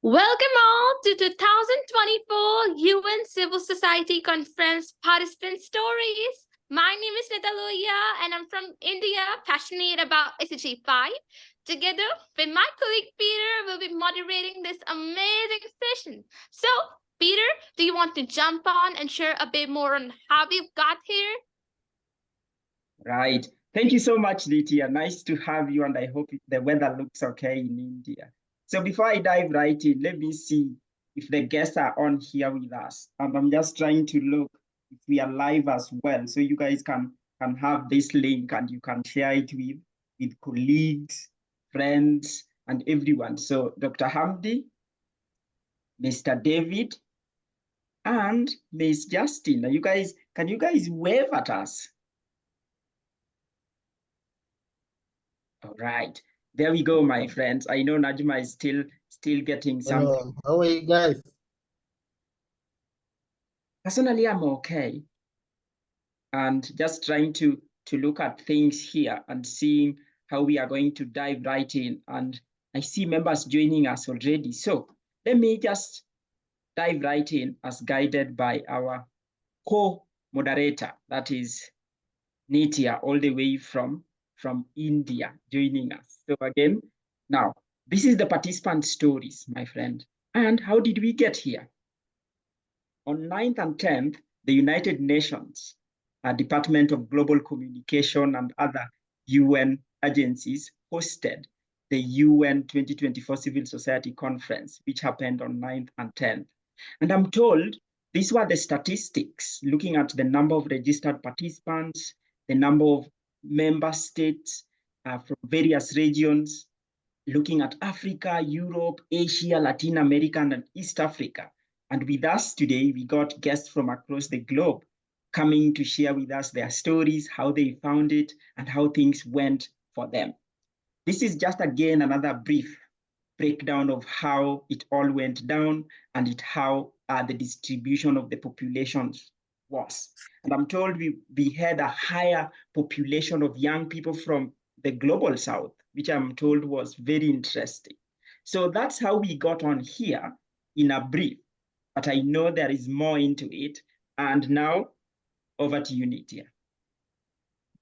Welcome all to 2024 UN Civil Society Conference Participant Stories. My name is Nitaloya and I'm from India, passionate about SDG 5. Together with my colleague Peter, we'll be moderating this amazing session. So, Peter, do you want to jump on and share a bit more on how we've got here? Right. Thank you so much, Lydia. Nice to have you, and I hope the weather looks okay in India. So before I dive right in, let me see if the guests are on here with us. And I'm just trying to look if we are live as well. So you guys can have this link and you can share it with colleagues, friends, and everyone. So Dr. Hamdi, Mr. David, and Miss Justin. Can you guys wave at us? All right, there we go, my friends. I know Najma is still getting something. Hello, how are you guys? Personally, I'm okay, and just trying to look at things here and seeing how we are going to dive right in. And I see members joining us already. So let me just dive right in as guided by our co-moderator, that is Nitya, all the way from India, joining us. So again, now, this is the participant stories, my friend. And how did we get here? On 9th and 10th, the United Nations, Department of Global Communication and other UN agencies hosted the UN 2024 Civil Society Conference, which happened on 9th and 10th. And I'm told these were the statistics, looking at the number of registered participants, the number of member states from various regions, looking at Africa, Europe, Asia, Latin America, and East Africa. And with us today, we got guests from across the globe coming to share with us their stories, how they found it, and how things went for them. This is just, again, another brief breakdown of how it all went down and how the distribution of the populations was. And I'm told we had a higher population of young people from the global south, which I'm told was very interesting. So that's how we got on here in a brief, but I know there is more into it. And now over to you, Nitya.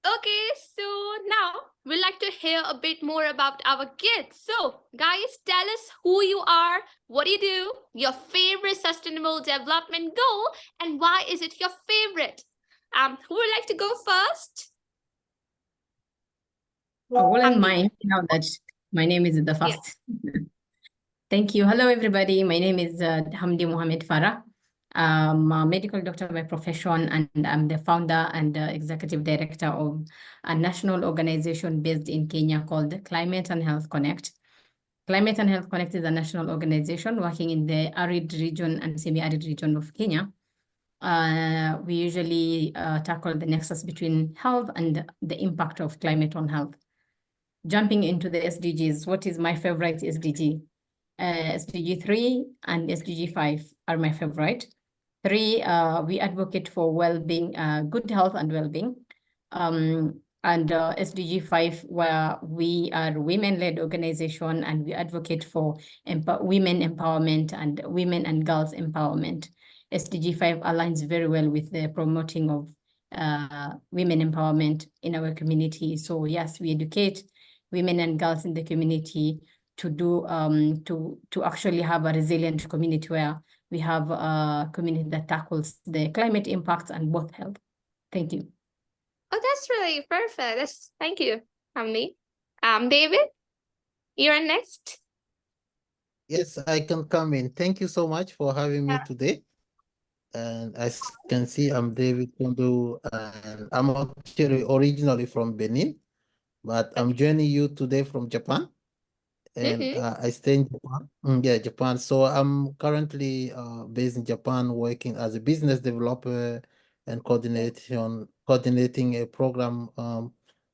Okay, so now we'd like to hear a bit more about our kids. So, guys, tell us who you are, what do you do, your favorite sustainable development goal, and why is it your favorite? Who would like to go first? I wouldn't mind now that my name is the first. Yeah. Thank you. Hello, everybody. My name is Hamdi Mohamed Farah. I'm a medical doctor by profession, and I'm the founder and executive director of a national organization based in Kenya called Climate and Health Connect. Climate and Health Connect is a national organization working in the arid region and semi-arid region of Kenya. We usually tackle the nexus between health and the impact of climate on health. Jumping into the SDGs, what is my favorite SDG? SDG 3 and SDG 5 are my favorite. 3, we advocate for well-being, good health and well-being. And SDG 5, where we are a women-led organization and we advocate for women empowerment and women and girls empowerment. SDG 5 aligns very well with the promoting of women empowerment in our community. So yes, we educate women and girls in the community to do to actually have a resilient community where we have a community that tackles the climate impacts and both health. Thank you. Oh, that's really perfect. Thank you, Hamdi. David, you're next. Yes, I can come in. Thank you so much for having me today. And as you can see, I'm David Kondo, and I'm actually originally from Benin, but I'm joining you today from Japan. And I stay in Japan. Japan. So I'm currently based in Japan, working as a business developer and coordinating a program,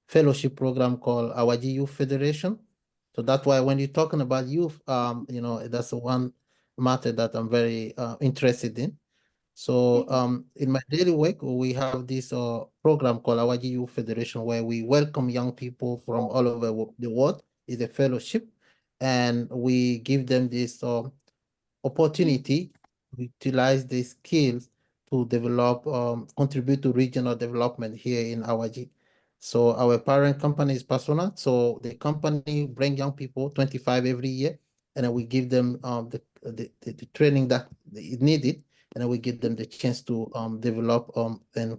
fellowship program called Awaji Youth Federation. So that's why when you're talking about youth, that's the one matter that I'm very interested in. So in my daily work, we have this program called Awaji Youth Federation, where we welcome young people from all over the world. It's a fellowship. And we give them this opportunity to utilize the skills to develop, contribute to regional development here in Awaji. So our parent company is Persona. So the company bring young people, 25 every year, and then we give them the training that is needed, and then we give them the chance to develop and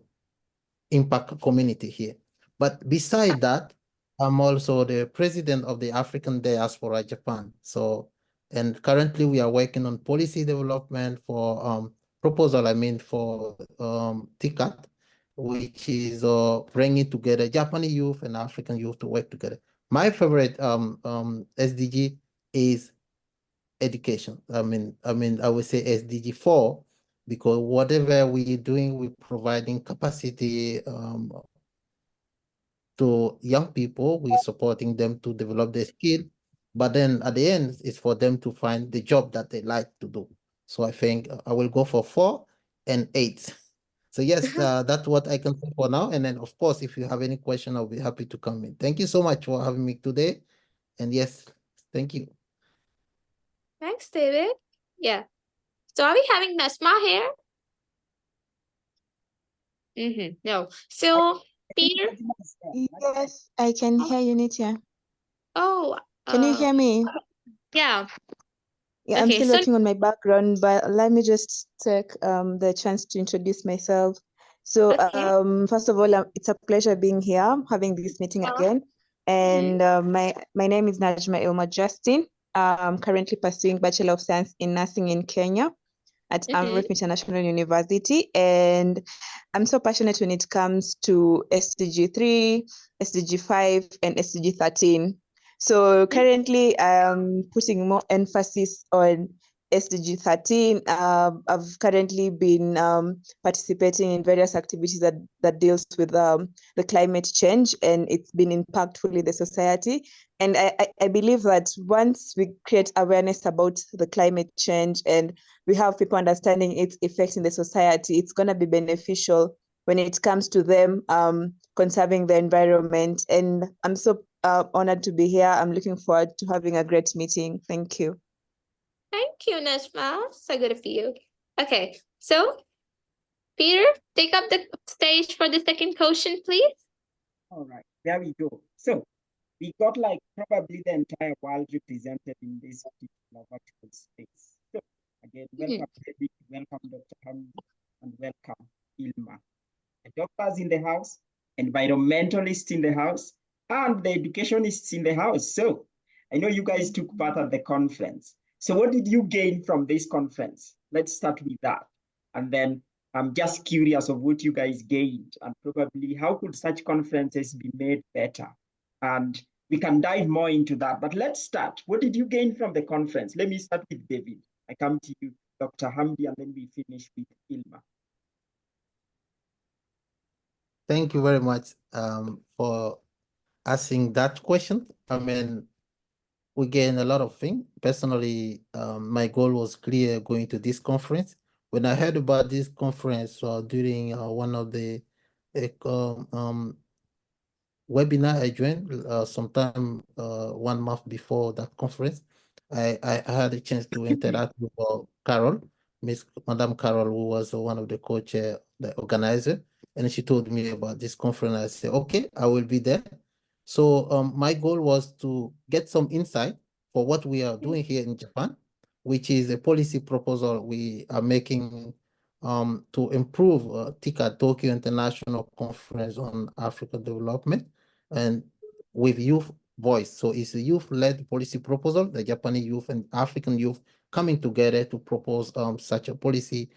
impact community here. But beside that, I'm also the president of the African Diaspora Japan. So, and currently we are working on policy development for proposal, for TICAT, which is bringing together Japanese youth and African youth to work together. My favorite SDG is education. I would say SDG 4, because whatever we're doing, we're providing capacity to young people, we're supporting them to develop their skill, but then at the end, it's for them to find the job that they like to do. So I think I will go for 4 and 8. So yes, that's what I can say for now. And then of course, if you have any question, I'll be happy to come in. Thank you so much for having me today. And yes, thank you. Thanks, David. Yeah. So are we having Nasma here? No. So, Peter? Yes, I can hear you, Nitya. Oh. Can you hear me? Yeah. Yeah, I'm still working on my background, but let me just take the chance to introduce myself. So, first of all, it's a pleasure being here, having this meeting again. And my name is Najma Ilma Justin. I'm currently pursuing Bachelor of Science in Nursing in Kenya at Amref International University. And I'm so passionate when it comes to SDG 3, SDG 5, and SDG 13. So currently I'm putting more emphasis on SDG 13. I've currently been participating in various activities that deals with the climate change, and it's been impactful in the society. And I believe that once we create awareness about the climate change and we have people understanding its effects in the society, it's going to be beneficial when it comes to them conserving the environment. And I'm so honored to be here. I'm looking forward to having a great meeting. Thank you. Thank you, Najma. So good of you. Okay, so Peter, take up the stage for the second question, please. All right, there we go. So we got like probably the entire world represented in this particular virtual space. So again, welcome David, welcome Dr. Hamdi, and welcome Ilma. The doctors in the house, environmentalists in the house, and the educationists in the house. So I know you guys took part at the conference. So what did you gain from this conference? Let's start with that. And then I'm just curious of what you guys gained and probably how could such conferences be made better? And we can dive more into that, but let's start. What did you gain from the conference? Let me start with David. I come to you, Dr. Hamdi, and then we finish with Ilma. Thank you very much for asking that question. We gain a lot of things. Personally, my goal was clear going to this conference. When I heard about this conference during one of the webinar I joined sometime 1 month before that conference, I had a chance to interact with Carol, Madame Carol, who was one of the co-chair, the organizer, and she told me about this conference. I said, okay, I will be there. So my goal was to get some insight for what we are doing here in Japan, which is a policy proposal we are making to improve TICAT, Tokyo International Conference on African Development, and with youth voice. So it's a youth-led policy proposal, the Japanese youth and African youth coming together to propose such a policy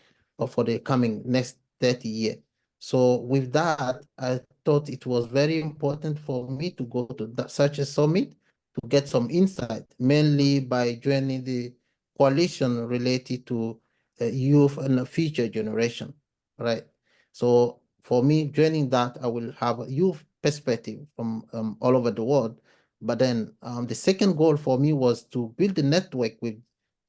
for the coming next 30 years. So with that, I thought it was very important for me to go to such a summit to get some insight, mainly by joining the coalition related to youth and the future generation, right? So for me, joining that, I will have a youth perspective from all over the world. But then the second goal for me was to build a network with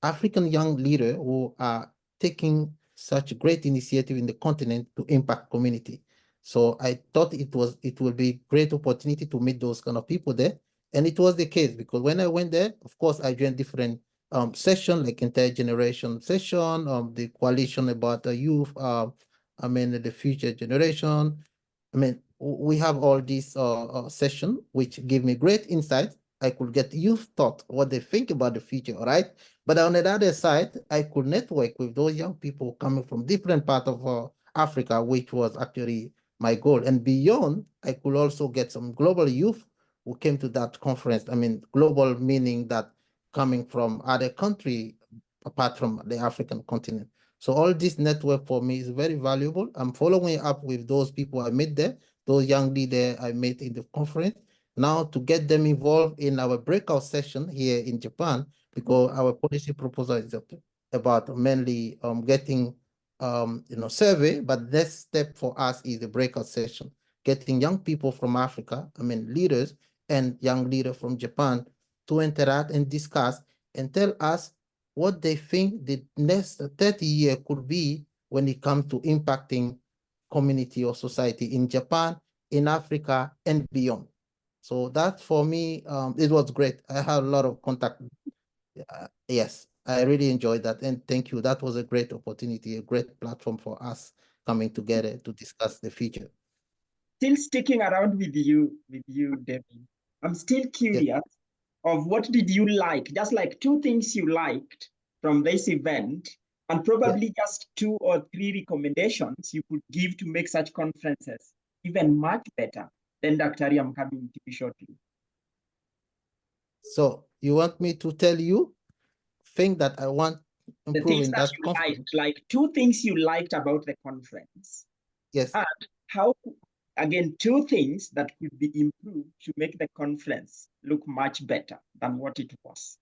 African young leaders who are taking such great initiative in the continent to impact community. So I thought it will be great opportunity to meet those kind of people there. And it was the case, because when I went there, of course, I joined different session, like intergeneration session, the coalition about the youth, I mean, the future generation. I mean, we have all these session, which give me great insight. I could get youth thought, what they think about the future, all right? But on the other side, I could network with those young people coming from different parts of Africa, which was actually my goal. And beyond, I could also get some global youth who came to that conference. I mean, global meaning that coming from other country apart from the African continent. So all this network for me is very valuable. I'm following up with those people I met there, those young leaders I met in the conference, now to get them involved in our breakout session here in Japan, because our policy proposal is about mainly getting survey, but next step for us is the breakout session, getting young people from Africa, I mean leaders and young leaders from Japan to interact and discuss and tell us what they think the next 30 years could be when it comes to impacting community or society in Japan, in Africa, and beyond. So that for me, it was great. I had a lot of contact. Yes, I really enjoyed that. And thank you. That was a great opportunity, a great platform for us coming together to discuss the future. Still sticking around with you, David. I'm still curious of what did you like? Just like 2 things you liked from this event, and probably just 2 or 3 recommendations you could give to make such conferences even much better. Then Dr. I'm coming to you shortly. So you want me to tell you thing that I want The improve things in that that you conference? liked, like 2 things you liked about the conference. Yes. And how, again, 2 things that could be improved to make the conference look much better than what it was.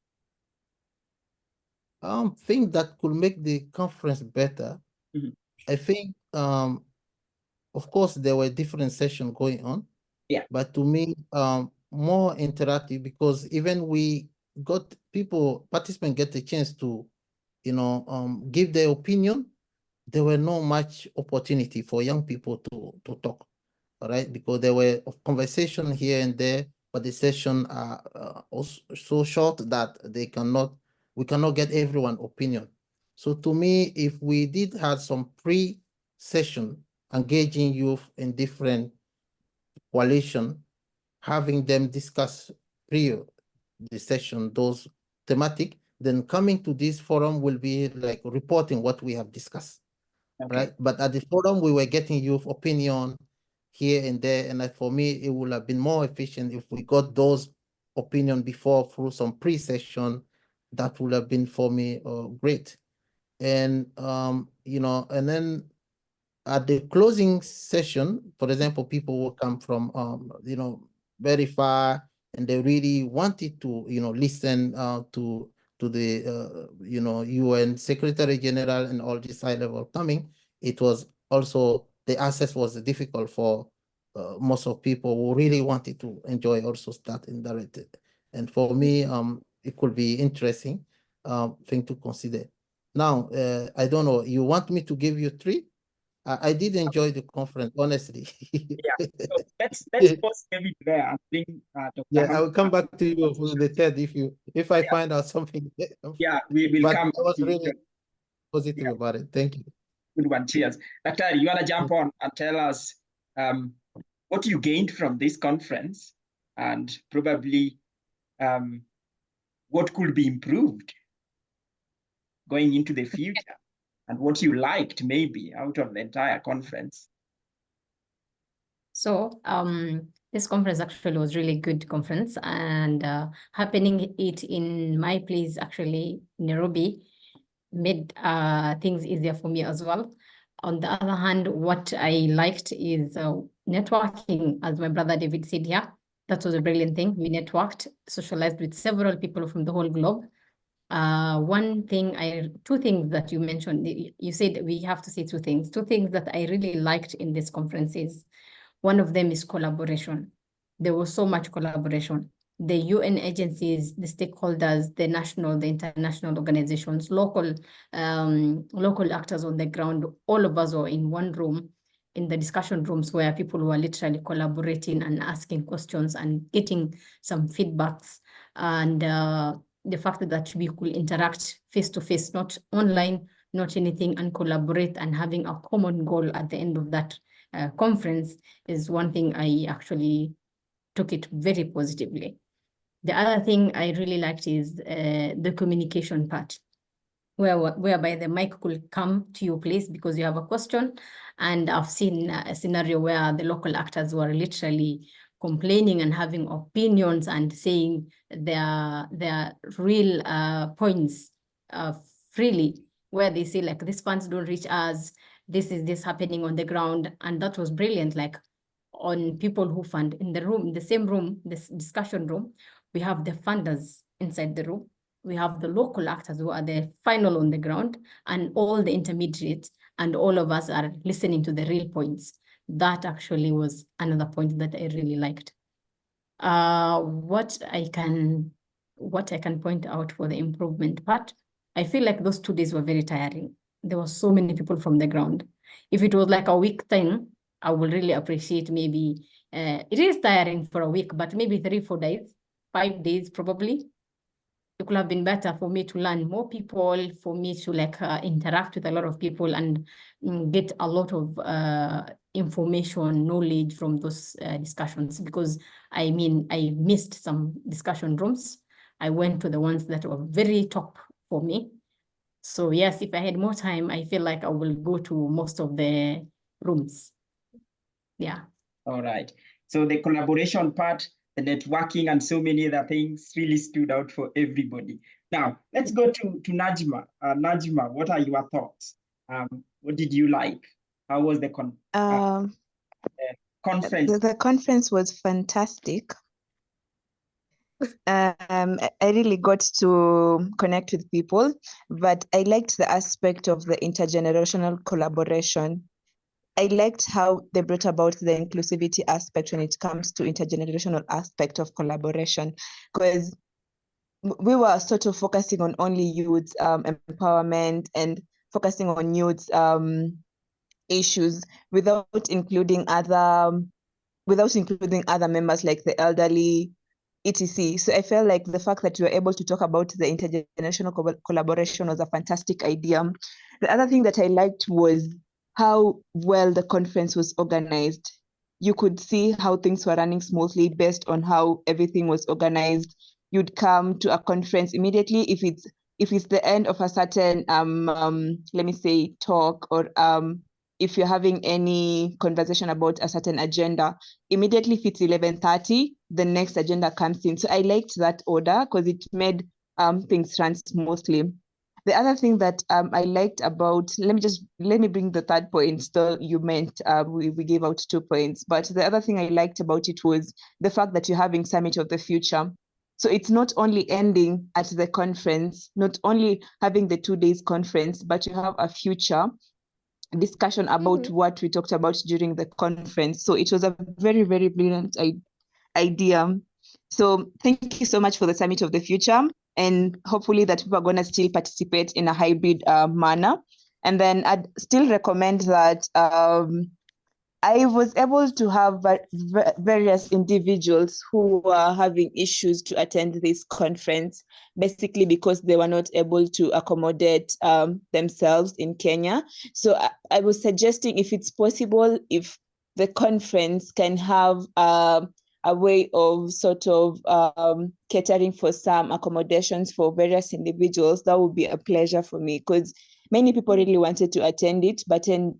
Thing that could make the conference better. Mm-hmm. I think, of course, there were different sessions going on. Yeah. But to me, more interactive, because even we got participants get the chance to, give their opinion. There were no much opportunity for young people to talk, all right? Because there were conversation here and there, but the session are also so short that we cannot get everyone's opinion. So to me, if we did have some pre-session engaging youth in different coalition, having them discuss prior the session, those thematic, then coming to this forum will be like reporting what we have discussed, right? But at the forum, we were getting youth opinion here and there, and for me, it would have been more efficient if we got those opinion before through some pre-session. That would have been for me great. And and then at the closing session, for example, people will come from very far, and they really wanted to listen to the UN Secretary General and all this high level coming. It was also, the access was difficult for most of people who really wanted to enjoy also start indirected. And for me, it could be interesting thing to consider. Now, I don't know, you want me to give you 3? I did enjoy the conference, honestly. Yeah, so let's pause David there and bring Dr. Yeah, I will come back to you for the 3rd if I find out something. Yeah, we will come. I was really positive about it. Thank you. Good one. Cheers. Dr. You want to jump on and tell us what you gained from this conference, and probably what could be improved going into the future, and what you liked maybe out of the entire conference? So this conference actually was really good conference, and happening it in my place, actually Nairobi, made things easier for me as well. On the other hand, what I liked is networking, as my brother David said here. That was a brilliant thing. We networked, socialized with several people from the whole globe. 2 things that you mentioned, you said we have to say 2 things. 2 things that I really liked in this conference is, one of them is collaboration. There was so much collaboration. The UN agencies, the stakeholders, the national, the international organizations, local actors on the ground, all of us were in one room, in the discussion rooms, where people were literally collaborating and asking questions and getting some feedbacks. And the fact that we could interact face to face, not online, not anything, and collaborate and having a common goal at the end of that conference is one thing I actually took it very positively. The other thing I really liked is the communication part, whereby the mic could come to your place because you have a question. And I've seen a scenario where the local actors were literally complaining and having opinions and saying their real points freely, where they say like, these funds don't reach us, this happening on the ground. And that was brilliant. Like, on people who fund in the room, the same room, this discussion room, we have the funders inside the room. We have the local actors who are the final on the ground, and all the intermediates, and all of us are listening to the real points. That actually was another point that I really liked. What I can point out for the improvement part, I feel like those 2 days were very tiring. There were so many people from the ground. If it was like a week thing, I will really appreciate maybe, it is tiring for a week, but maybe 3-4 days, 5 days probably. It could have been better for me to learn more people, for me to like interact with a lot of people and get a lot of information, knowledge from those discussions. Because I mean, I missed some discussion rooms. I went to the ones that were very top for me. So yes, if I had more time, I feel like I will go to most of the rooms. Yeah. All right. So the collaboration part, the networking, and so many other things really stood out for everybody. Now, let's go to Najma. Najma, what are your thoughts? What did you like? How was the conference? The conference was fantastic. I really got to connect with people, but I liked the aspect of the intergenerational collaboration. I liked how they brought about the inclusivity aspect when it comes to intergenerational aspect of collaboration, because we were sort of focusing on only youth empowerment and focusing on youth issues without including other members like the elderly, etc. So I felt like the fact that we were able to talk about the intergenerational collaboration was a fantastic idea. The other thing that I liked was how well the conference was organized. You could see how things were running smoothly based on how everything was organized. You'd come to a conference immediately if it's the end of a certain let me say talk, or if you're having any conversation about a certain agenda, immediately if it's 11:30, the next agenda comes in. So I liked that order because it made things run smoothly. The other thing that I liked about, let me bring the third point. So you meant we gave out 2 points, but the other thing I liked about it was the fact that you're having Summit of the Future. So it's not only ending at the conference, not only having the 2 days conference, but you have a future discussion about what we talked about during the conference. So it was a very, very brilliant idea. So thank you so much for the Summit of the Future, and hopefully that people are going to still participate in a hybrid manner. And then I'd still recommend that I was able to have various individuals who were having issues to attend this conference, basically because they were not able to accommodate themselves in Kenya. So I was suggesting, if it's possible, if the conference can have a way of sort of catering for some accommodations for various individuals, that would be a pleasure for me, because many people really wanted to attend it, but then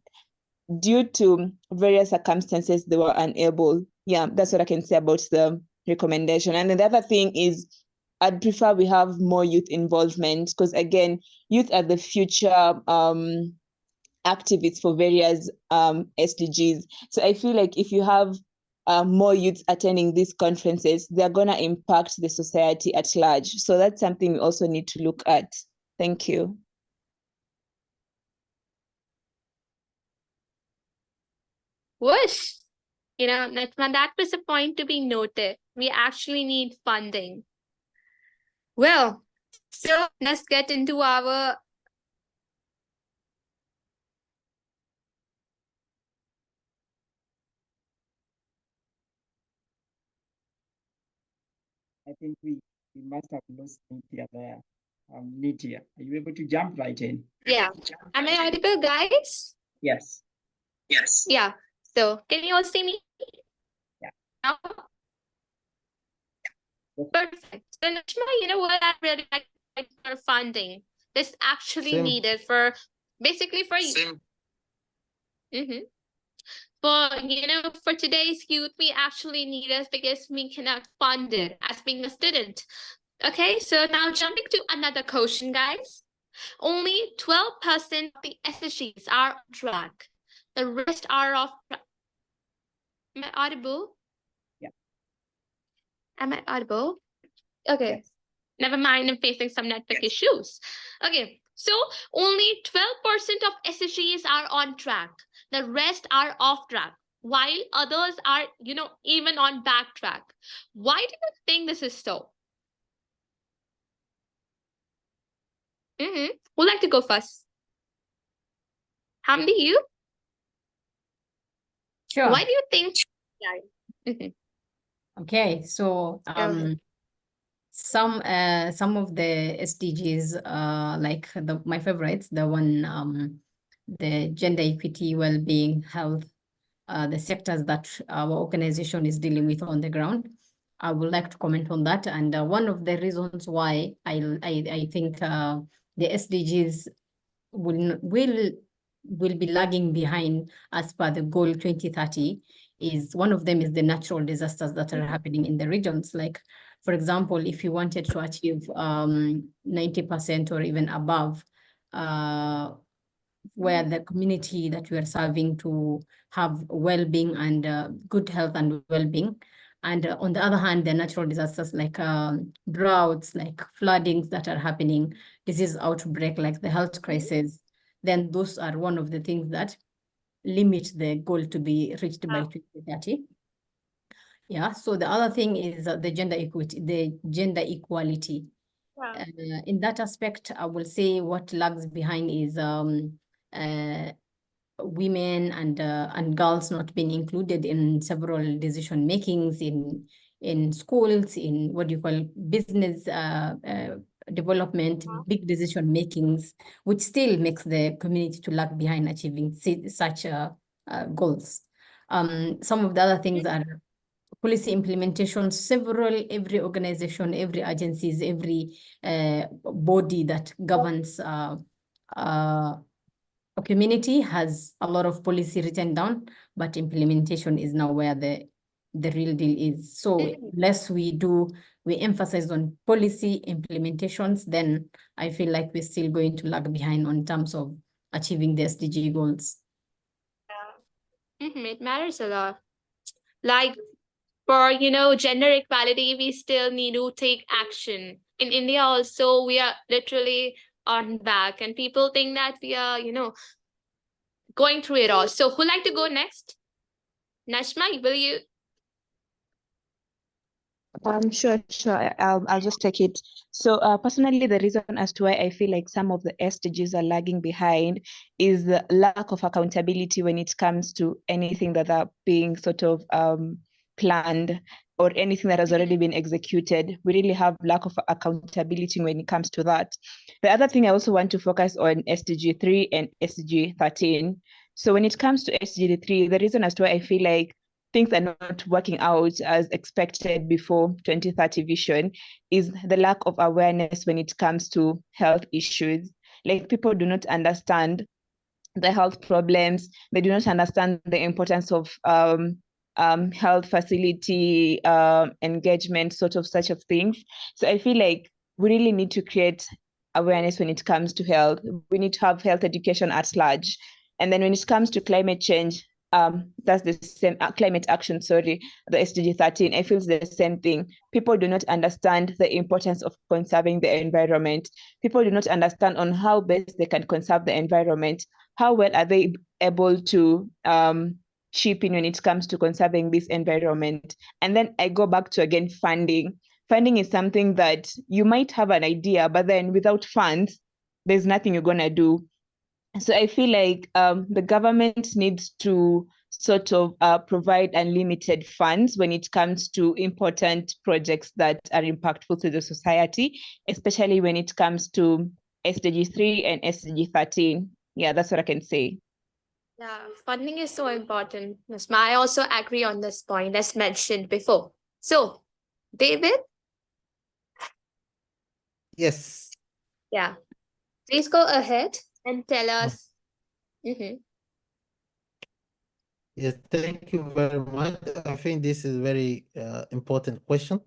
due to various circumstances, they were unable. Yeah, that's what I can say about the recommendation. And the other thing is, I'd prefer we have more youth involvement, because again, youth are the future activists for various SDGs. So I feel like if you have more youth attending these conferences, they're going to impact the society at large. So that's something we also need to look at. Thank you. Whoosh! Najma, that was a point to be noted. We actually need funding. Well, so let's get into our I think we We must have lost Lydia there. Lydia, are you able to jump right in? Yeah. Am I audible, guys? Yes. Yes. Yeah. So can you all see me? Yeah. Now? Perfect. So Nashma, you know what I really like for funding. This actually Same. needed for basically for you. But you know, for today's youth, we actually need it because we cannot fund it as being a student. Okay, so now jumping to another question, guys. Only 12% of the SSGs are on track. The rest are off track. Am I audible? Yeah. Am I audible? Okay. Yes. Never mind, I'm facing some network issues. Okay, so only 12% of SSGs are on track. The rest are off track, while others are, you know, even on backtrack. Why do you think this is so? Who'd like to go first? Hamdi, you? Sure. Why do you think? Okay, so Okay. some of the SDGs, like my favorites, the one the gender equity, well-being, health, the sectors that our organization is dealing with on the ground. I would like to comment on that. And one of the reasons why I think the SDGs will be lagging behind as per the goal 2030 is one of them is the natural disasters that are happening in the regions. Like, for example, if you wanted to achieve 90% or even above, where the community that we are serving to have well-being and good health and well-being. And on the other hand, the natural disasters like droughts, like floodings that are happening, disease outbreak, like the health crisis, then those are one of the things that limit the goal to be reached by 2030. Yeah, so the other thing is the gender equality. Wow. In that aspect, I will say what lags behind is women and girls not being included in several decision makings in schools, in what you call business development, big decision makings, which still makes the community to lag behind achieving such goals. Some of the other things are policy implementation. Every organization, every agencies, every body that governs a community has a lot of policy written down, but implementation is now where the real deal is. So unless we emphasize on policy implementations, then I feel like we're still going to lag behind on terms of achieving the SDG goals. It matters a lot. Like for, you know, gender equality, we still need to take action. In India also, we are literally on back and people think that we are, you know, going through it all. So who'd like to go next? Nashma, will you? Sure. I'll just take it. So personally, the reason as to why I feel like some of the SDGs are lagging behind is the lack of accountability when it comes to anything that are being sort of planned or anything that has already been executed. We really have lack of accountability when it comes to that. The other thing I also want to focus on SDG 3 and SDG 13. So when it comes to SDG 3, the reason as to why I feel like things are not working out as expected before 2030 vision is the lack of awareness when it comes to health issues. Like people do not understand the health problems. They do not understand the importance of health facility engagement, sort of such of things. So I feel like we really need to create awareness when it comes to health. We need to have health education at large. And then when it comes to climate change, that's the same climate action, the SDG 13, I feel it's the same thing. People do not understand the importance of conserving the environment. People do not understand on how best they can conserve the environment. How well are they able to chip in when it comes to conserving this environment? And then I go back to, again, funding. Funding is something that you might have an idea, but then without funds, there's nothing you're going to do. So I feel like the government needs to sort of provide unlimited funds when it comes to important projects that are impactful to the society, especially when it comes to SDG 3 and SDG 13. Yeah, that's what I can say. Yeah, funding is so important. Nusma, I also agree on this point as mentioned before. So, David? Yes. Yeah, please go ahead and tell us. Yes, thank you very much. I think this is a very important question.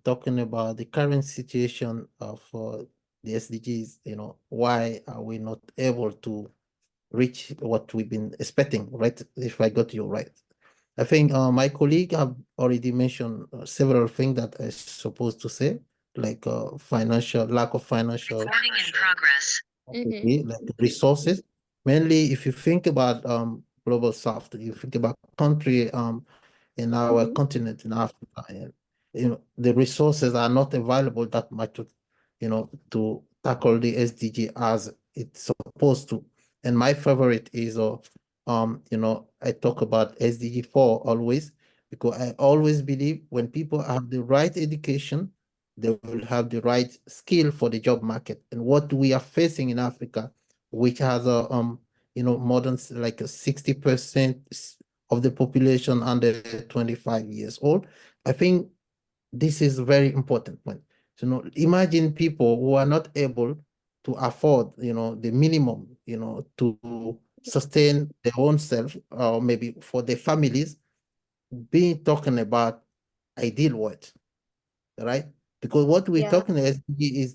Talking about the current situation of the SDGs, why are we not able to reach what we've been expecting, right? If I got you right. I think my colleague have already mentioned several things that I supposed to say, like lack of financial Recording in progress. like resources. Mainly, if you think about global south, you think about country in our continent in Africa, and the resources are not available that much to tackle the SDG as it's supposed to. And my favorite is I talk about SDG 4 always, because I always believe when people have the right education, they will have the right skill for the job market. And what we are facing in Africa, which has a more than like 60% of the population under 25 years old, I think this is a very important one. So imagine people who are not able to afford, the minimum, to sustain their own self, or maybe for their families, talking about ideal world, right? Because what we're talking about is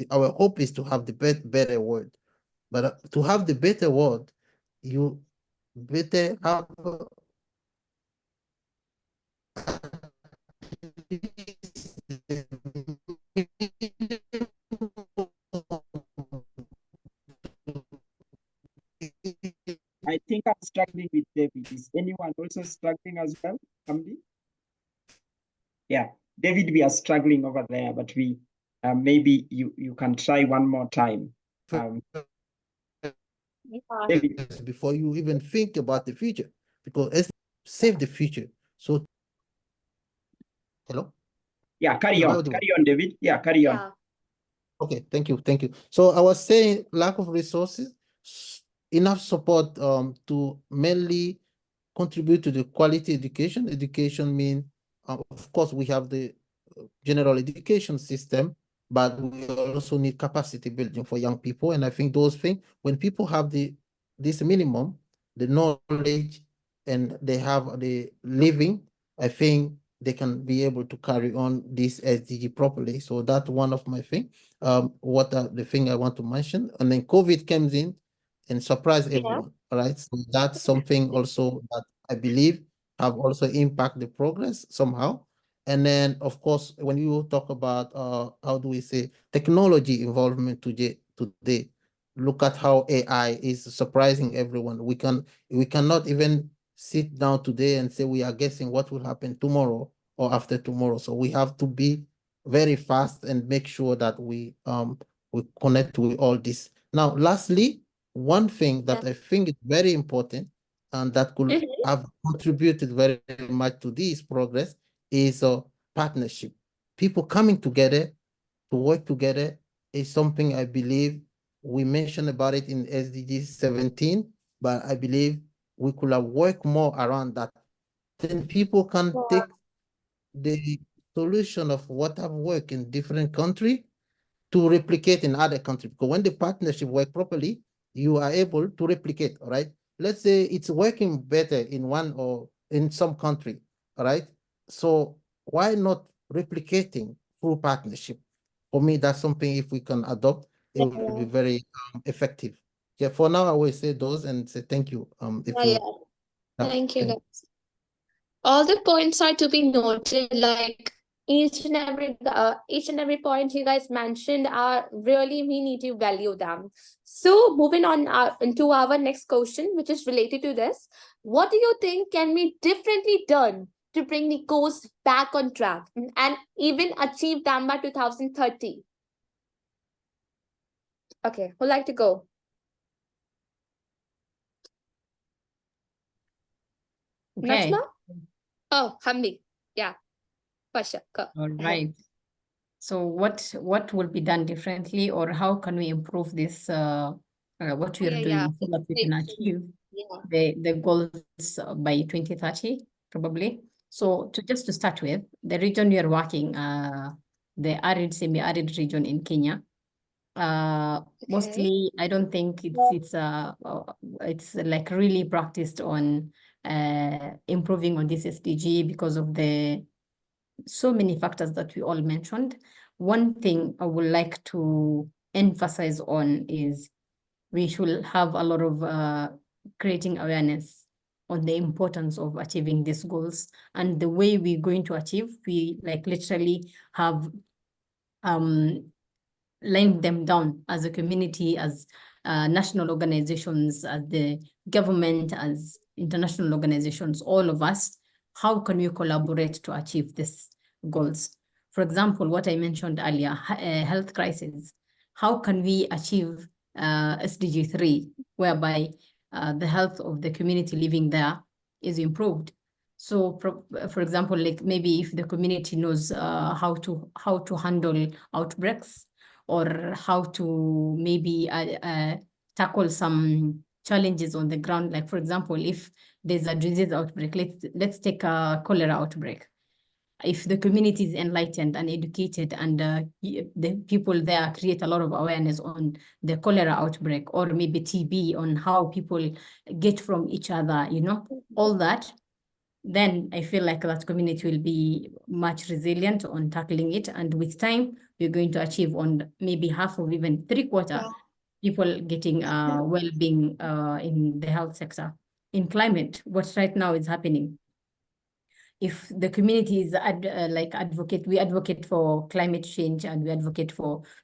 our hope is to have the better world. But to have the better world, you better have I think I'm struggling with David. Is anyone also struggling as well, Kamdi? Yeah, David, we are struggling over there, but we maybe you can try one more time. David. Before you even think about the future, because it's save the future. So, hello? Yeah, carry on, David. Yeah, carry on. Okay, thank you. So I was saying lack of resources, enough support to mainly contribute to the quality education. Education means, of course, we have the general education system, but we also need capacity building for young people. And I think those things, when people have this minimum, the knowledge, and they have the living, I think they can be able to carry on this SDG properly. So that's one of my things. What are the thing I want to mention? And then COVID comes in and surprised everyone, right? So that's something also that I believe have also impact the progress somehow. And then, of course, when you talk about how do we say technology involvement today, look at how AI is surprising everyone. We cannot even sit down today and say we are guessing what will happen tomorrow or after tomorrow. So we have to be very fast and make sure that we connect with all this. Now, lastly, one thing that I think is very important and that could have contributed very much to this progress is a partnership. People coming together to work together is something I believe we mentioned about it in SDG 17, but I believe we could have worked more around that. Then people can take the solution of what have worked in different countries to replicate in other countries. Because when the partnership work properly, you are able to replicate, all right? Let's say it's working better in one or in some country, all right? So why not replicating through partnership? For me, that's something if we can adopt, it will be very effective. Yeah, for now, I will say those and say thank you. Thank you, guys. All the points are to be noted, like each and every point you guys mentioned are really, we need to value them. So moving on into our next question, which is related to this. What do you think can be differently done to bring the goals back on track and even achieve them by 2030? Okay, who'd like to go? Okay. Najma? Oh, Hamdi. Yeah. Pasha, go All ahead. right. So what will be done differently, or how can we improve this, what we are doing so that we can achieve the goals by 2030, probably? So just to start with, the region we are working, the arid, semi-arid region in Kenya, mostly I don't think it's like really practiced on improving on this SDG because of the so many factors that we all mentioned. One thing I would like to emphasize on is we should have a lot of creating awareness on the importance of achieving these goals, and the way we're going to achieve, we like literally have lined them down as a community, as national organizations, as the government, as international organizations, all of us. How can we collaborate to achieve these goals? For example, what I mentioned earlier, health crisis. How can we achieve SDG 3, whereby the health of the community living there is improved? So, for example, like maybe if the community knows how to handle outbreaks, or how to maybe tackle some challenges on the ground. Like, for example, if there's a disease outbreak, let's take a cholera outbreak. If the community is enlightened and educated, and the people there create a lot of awareness on the cholera outbreak, or maybe TB, on how people get from each other, you know, all that, then I feel like that community will be much resilient on tackling it. And with time, we're going to achieve on maybe half or even 3/4 people getting well-being in the health sector. In climate, what right now is happening, if the community is we advocate for climate change, and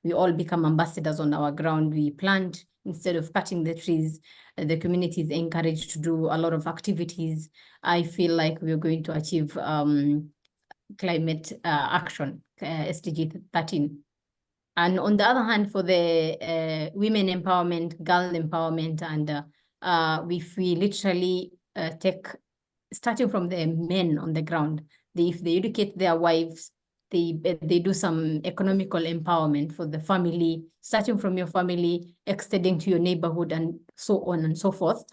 we all become ambassadors on our ground. We plant instead of cutting the trees. The community is encouraged to do a lot of activities. I feel like we're going to achieve climate action, SDG 13. And on the other hand, for the women empowerment, girl empowerment, and if we literally take, starting from the men on the ground, if they educate their wives, they do some economical empowerment for the family, starting from your family, extending to your neighborhood, and so on and so forth.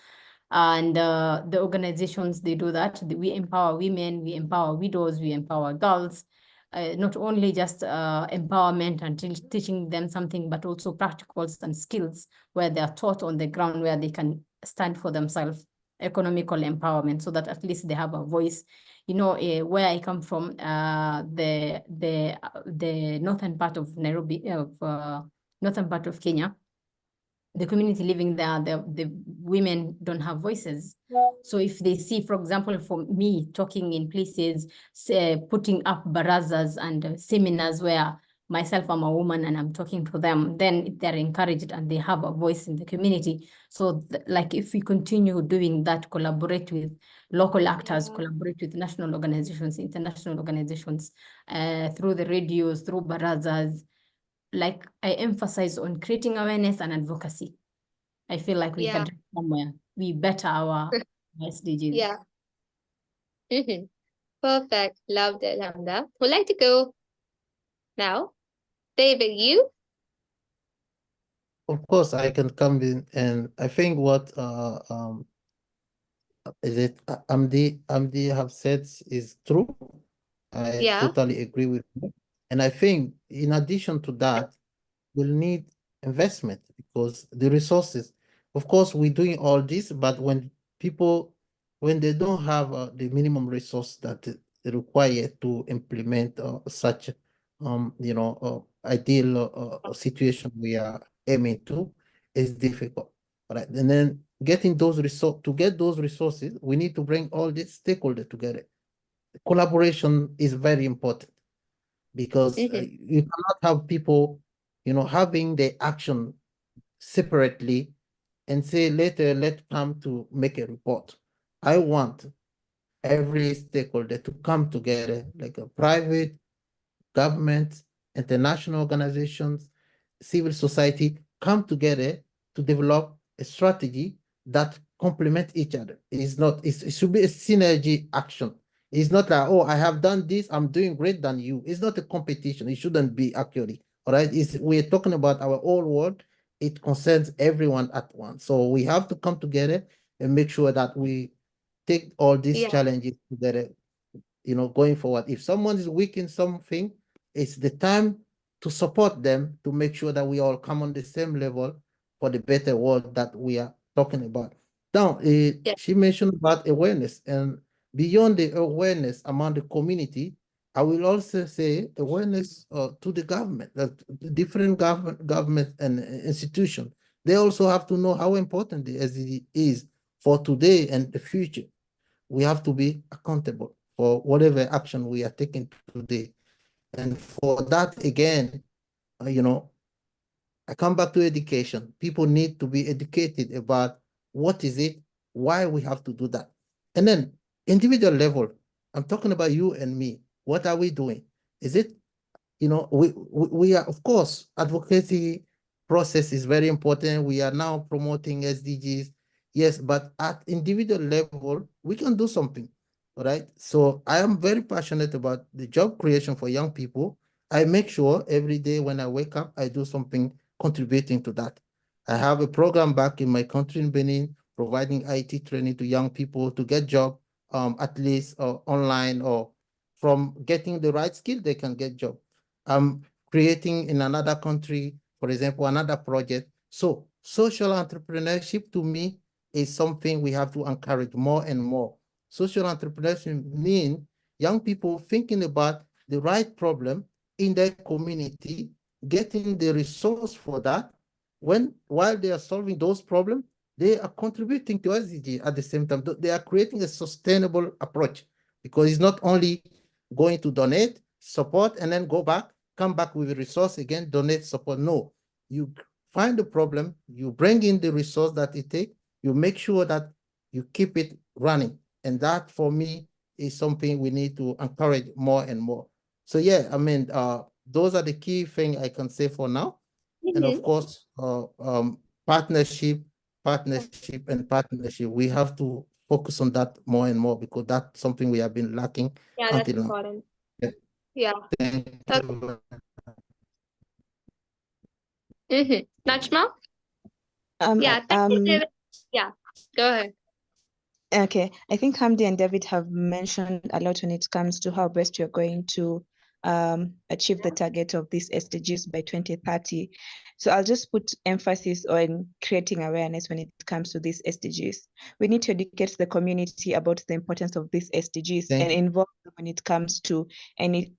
And the organizations, they do that. We empower women, we empower widows, we empower girls. Not only just empowerment and teaching them something, but also practicals and skills where they are taught on the ground, where they can stand for themselves. Economical empowerment, so that at least they have a voice. You know, where I come from, the northern part of Nairobi, northern part of Kenya, the community living there, the women don't have voices. So if they see, for example, for me talking in places, putting up barazas and seminars where myself, I'm a woman and I'm talking to them, then they're encouraged and they have a voice in the community. So like if we continue doing that, collaborate with local actors, collaborate with national organizations, international organizations, through the radios, through barazas, like I emphasize on creating awareness and advocacy. I feel like we can get somewhere. We better our SDGs. Yeah. Perfect. Loved it, Hamda. Would like to go now? David, you? Of course, I can come in, and I think what Amdi have said is true. I totally agree with you. And I think in addition to that, we'll need investment, because the resources, of course, we're doing all this, but when they don't have the minimum resource that they require to implement such ideal situation we are aiming to, is difficult. Right? And then getting those resources, we need to bring all these stakeholders together. Collaboration is very important, because you cannot have people, having the action separately and say later, let's come to make a report. I want every stakeholder to come together, like a private, government, international organizations, civil society, come together to develop a strategy that complement each other. It's not, it should be a synergy action. It's not like, oh, I have done this, I'm doing great than you. It's not a competition. It shouldn't be actually. All right. We're talking about our whole world. It concerns everyone at once. So we have to come together and make sure that we take all these challenges together, going forward. If someone is weak in something, it's the time to support them to make sure that we all come on the same level for the better world that we are talking about. Now, she mentioned about awareness, and beyond the awareness among the community, I will also say awareness to the government, that different government and institutions. They also have to know how important the SDG is for today and the future. We have to be accountable for whatever action we are taking today. And for that, again, I come back to education. People need to be educated about what is it, why we have to do that. And then individual level, I'm talking about you and me. What are we doing? Is it, we are, of course, advocacy process is very important. We are now promoting SDGs. Yes, but at individual level, we can do something. All right. So I am very passionate about the job creation for young people. I make sure every day when I wake up, I do something contributing to that. I have a program back in my country in Benin, providing IT training to young people to get job, at least online, or from getting the right skill, they can get job. I'm creating in another country, for example, another project. So social entrepreneurship to me is something we have to encourage more and more. Social entrepreneurship means young people thinking about the right problem in their community, getting the resource for that. While they are solving those problems, they are contributing to SDG at the same time. They are creating a sustainable approach, because it's not only going to donate, support, and then go back, come back with a resource again, donate, support. No, you find the problem, you bring in the resource that it takes, you make sure that you keep it running. And that for me is something we need to encourage more and more. So yeah, I mean, those are the key things I can say for now. And of course, partnership. We have to focus on that more and more, because that's something we have been lacking that's until now. important. Yeah. Thank you. Najma? Thank you, David. Yeah, go ahead. Okay, I think Hamdi and David have mentioned a lot when it comes to how best you're going to achieve the target of these SDGs by 2030. So I'll just put emphasis on creating awareness when it comes to these SDGs. We need to educate the community about the importance of these SDGs and involve them when it comes to any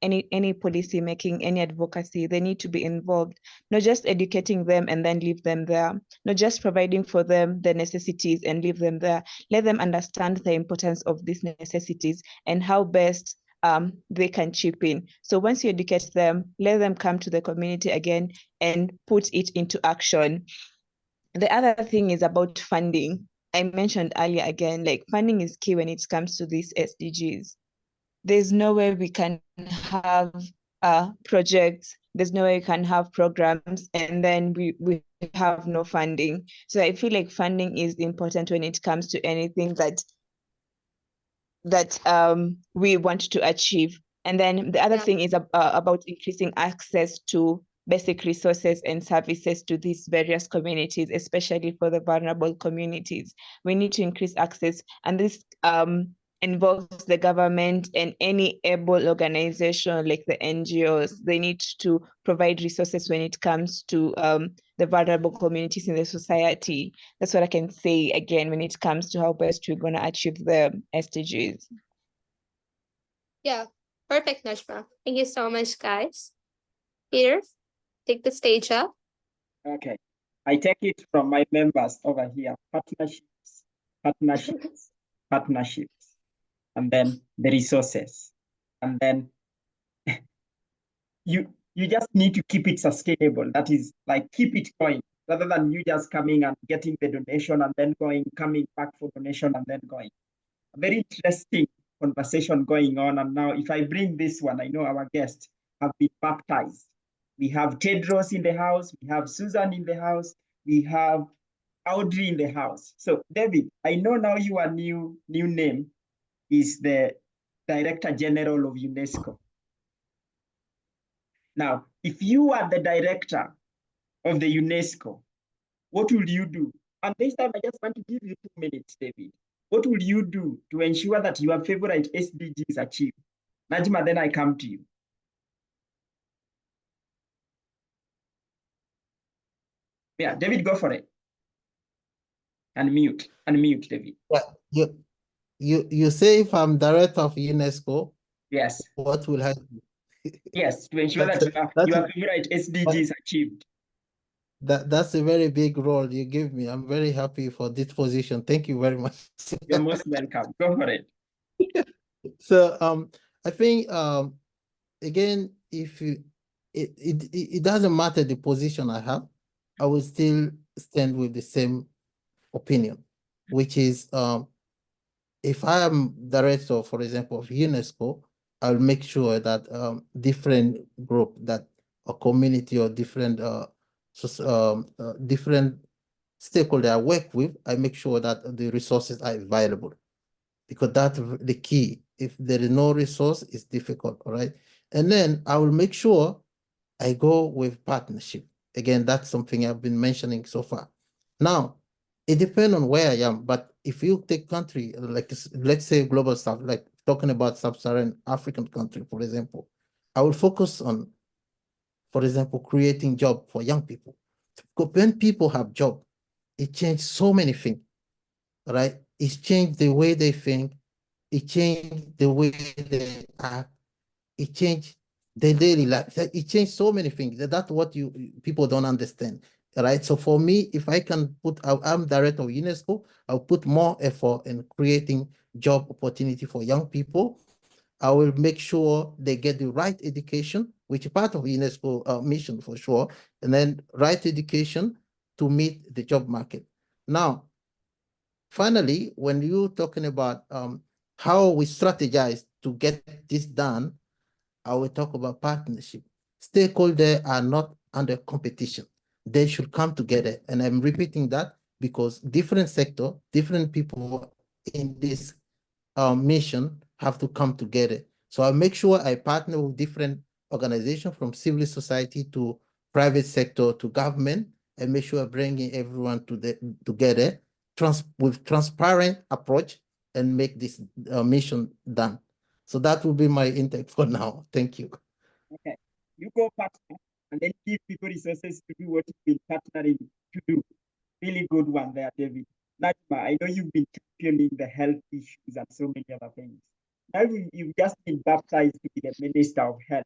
policy making, any advocacy. They need to be involved, not just educating them and then leave them there, not just providing for them the necessities and leave them there. Let them understand the importance of these necessities and how best they can chip in. So once you educate them, let them come to the community again and put it into action. The other thing is about funding. I mentioned earlier again, like funding is key when it comes to these SDGs. There's no way we can have projects, there's no way we can have programs, and then we have no funding. So I feel like funding is important when it comes to anything that we want to achieve. And then the other thing is about increasing access to basic resources and services to these various communities, especially for the vulnerable communities. We need to increase access, and this involves the government and any able organization like the NGOs. They need to provide resources when it comes to the vulnerable communities in the society. That's what I can say again when it comes to how best we're going to achieve the SDGs. Yeah, perfect, Najma. Thank you so much, guys. Peter, take the stage up. Okay, I take it from my members over here. Partnerships, and then the resources, and then you just need to keep it sustainable. That is, like, keep it going, rather than you just coming and getting the donation and then coming back for donation and then going. A very interesting conversation going on. And now if I bring this one, I know our guests have been baptized. We have Tedros in the house, we have Susan in the house, we have Audrey in the house. So David, I know now your new name is the Director General of UNESCO. Now, if you are the director of the UNESCO, what will you do? And this time I just want to give you 2 minutes, David. What will you do to ensure that your favorite SDG is achieved? Najma, then I come to you. Yeah, David, go for it. Unmute, David. Yeah, you say if I'm director of UNESCO, yes, what will happen? Yes, to ensure that your favorite SDG is achieved. That's a very big role you give me. I'm very happy for this position. Thank you very much. You're most welcome. Go for it. So I think again, if you it doesn't matter the position I have, I will still stand with the same opinion, which is if I am director, for example, of UNESCO, I'll make sure that different group, that a community or different different stakeholder I work with, I make sure that the resources are available, because that's the key. If there is no resource, it's difficult, all right? And then I will make sure I go with partnership. Again, that's something I've been mentioning so far. Now, it depends on where I am, but if you take country, like let's say global stuff, like talking about sub-Saharan African country, for example, I will focus on, for example, creating job for young people. Because when people have job, it changed so many things, right? It's changed the way they think, it changed the way they act, it changed their daily life. It changed so many things. That's what people don't understand, right? So for me, if I can put, I'm director of UNESCO, I'll put more effort in creating job opportunity for young people. I will make sure they get the right education, which is part of UNESCO mission for sure, and then right education to meet the job market. Now, finally, when you're talking about how we strategize to get this done, I will talk about partnership. Stakeholders are not under competition. They should come together. And I'm repeating that because different sector, different people in this mission have to come together. So I make sure I partner with different organizations, from civil society to private sector to government, and make sure I bring everyone together with transparent approach and make this mission done. So that will be my intake for now. Thank you. Okay, you go partner and then give people resources to do what you've been partnering to do. Really good one there, David. Najma, I know you've been championing the health issues and so many other things. Now you've just been baptized to be the Minister of Health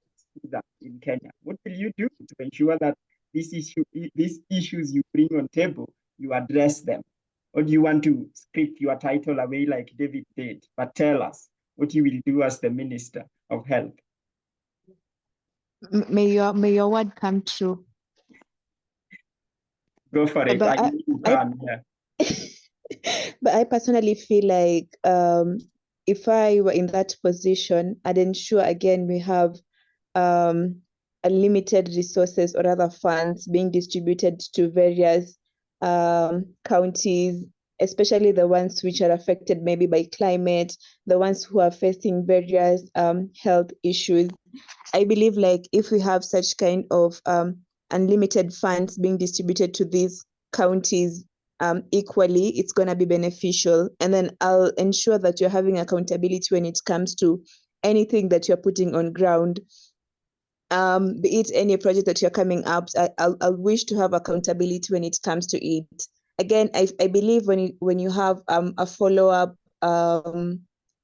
in Kenya. What will you do to ensure that these issues you bring on table, you address them? Or do you want to script your title away like David did? But tell us what you will do as the Minister of Health. May your word come true. Go for it. But I know you can. Yeah. But I personally feel like if I were in that position, I'd ensure again we have unlimited resources or other funds being distributed to various counties, especially the ones which are affected maybe by climate, the ones who are facing various health issues. I believe like if we have such kind of unlimited funds being distributed to these counties equally, it's going to be beneficial. And then I'll ensure that you're having accountability when it comes to anything that you're putting on ground. Be it any project that you're coming up, I'll wish to have accountability when it comes to it. Again, I believe when you have a follow-up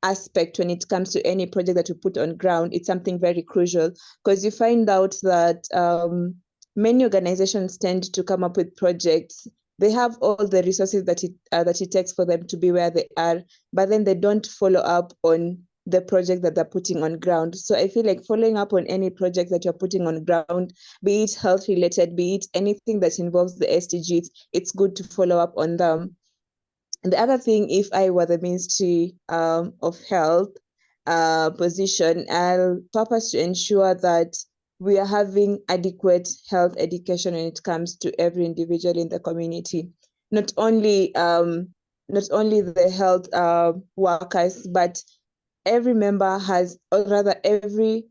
aspect when it comes to any project that you put on ground, it's something very crucial, because you find out that many organizations tend to come up with projects. They have all the resources that it takes for them to be where they are, but then they don't follow up on the project that they're putting on ground. So I feel like following up on any project that you're putting on ground, be it health related, be it anything that involves the SDGs, it's good to follow up on them. And the other thing, if I were the Ministry of Health position, I'll purpose to ensure that we are having adequate health education when it comes to every individual in the community. not only the health workers, but every member has, or rather every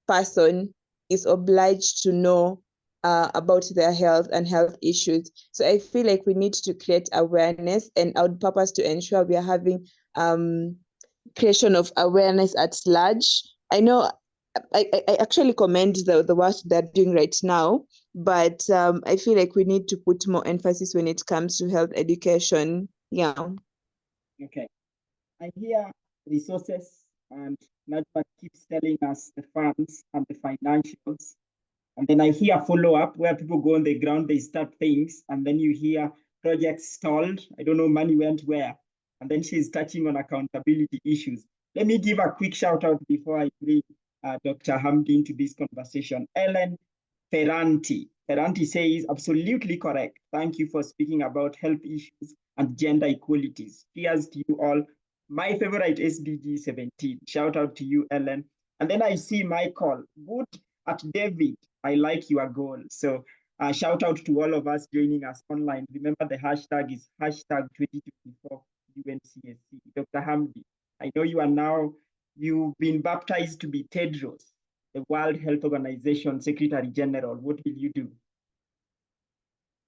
person is obliged to know about their health and health issues. So I feel like we need to create awareness, and I would purpose to ensure we are having creation of awareness at large. I know I actually commend the work they're doing right now, but I feel like we need to put more emphasis when it comes to health education. Yeah. Okay. I hear resources, and Najma keeps telling us the funds and the financials. And then I hear follow-up where people go on the ground, they start things, and then you hear projects stalled. I don't know, money went where. And then she's touching on accountability issues. Let me give a quick shout out before I bring Dr. Hamdi into this conversation. Ellen Ferranti. Ferranti says, absolutely correct. Thank you for speaking about health issues and gender equalities. Cheers to you all. My favorite SDG 17. Shout out to you, Ellen. And then I see Michael. Good at David. I like your goal. So shout out to all of us joining us online. Remember the hashtag is hashtag 2024 UNCSC. Dr. Hamdi, I know you've been baptized to be Tedros, the World Health Organization Secretary General. What will you do?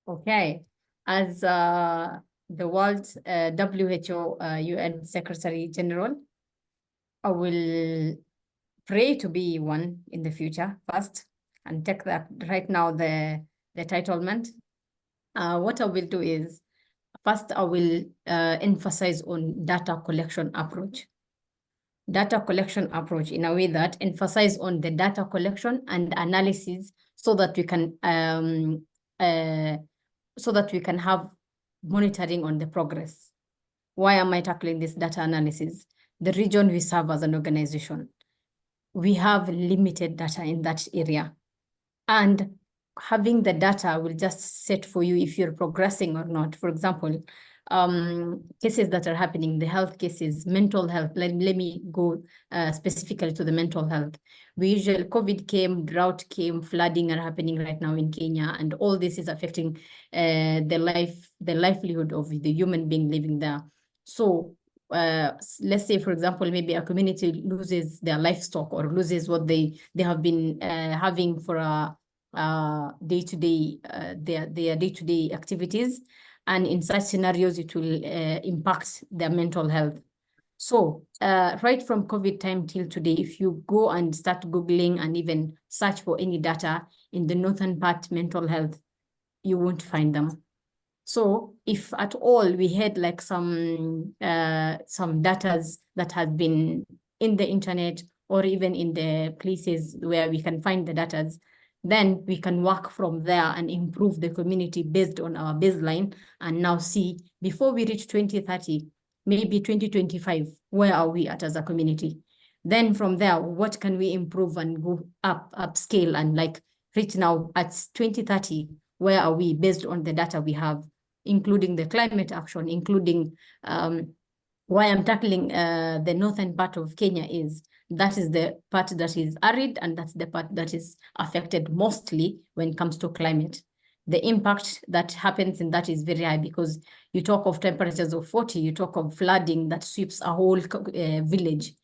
Okay, as the World WHO UN Secretary General, I will pray to be one in the future first, and take that right now the titlement. What I will do is, first I will emphasize on data collection approach. Data collection approach in a way that emphasize on the data collection and analysis, so that we can have monitoring on the progress. Why am I tackling this data analysis? The region we serve as an organization, we have limited data in that area. And having the data will just set for you if you're progressing or not. For example, cases that are happening, the health cases, mental health. Let me go specifically to the mental health. COVID came, drought came, flooding are happening right now in Kenya, and all this is affecting the livelihood of the human being living there. So let's say, for example, maybe a community loses their livestock or loses what they have been having for a day-to-day, their day-to-day activities. And in such scenarios, it will impact their mental health. So right from COVID time till today, if you go and start Googling and even search for any data in the northern part mental health, you won't find them. So if at all we had like some data that has been in the internet or even in the places where we can find the data, then we can work from there and improve the community based on our baseline, and now see, before we reach 2030, maybe 2025, where are we at as a community? Then from there, what can we improve and go upscale and like reach now at 2030, where are we based on the data we have, including the climate action, including why I'm tackling the northern part of Kenya is, that is the part that is arid, and that's the part that is affected mostly when it comes to climate. The impact that happens in that is very high, because you talk of temperatures of 40, you talk of flooding that sweeps a whole village,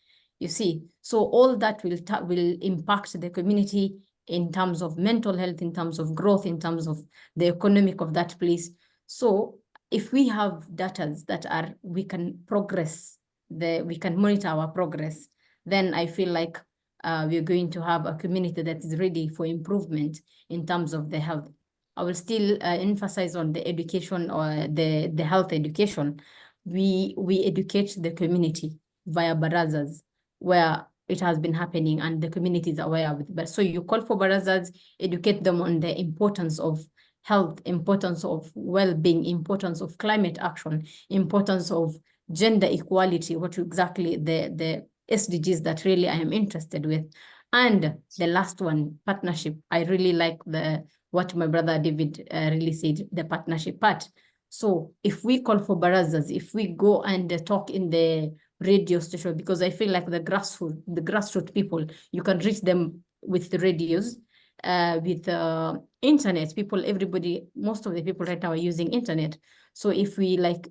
you see. So all that will impact the community in terms of mental health, in terms of growth, in terms of the economic of that place. So if we have data that we can progress, we can monitor our progress, then I feel like we're going to have a community that is ready for improvement in terms of the health. I will still emphasize on the education, or the health education. We educate the community via barazas, where it has been happening and the community is aware of it. But so you call for barazas, educate them on the importance of health, importance of well-being, importance of climate action, importance of gender equality, what exactly the SDGs that really I am interested with. And the last one, partnership. I really like what my brother David really said, the partnership part. So if we call for barazas, if we go and talk in the radio station, because I feel like the grassroots people, you can reach them with the radios. with internet. Everybody, most of the people right now are using internet. So if we like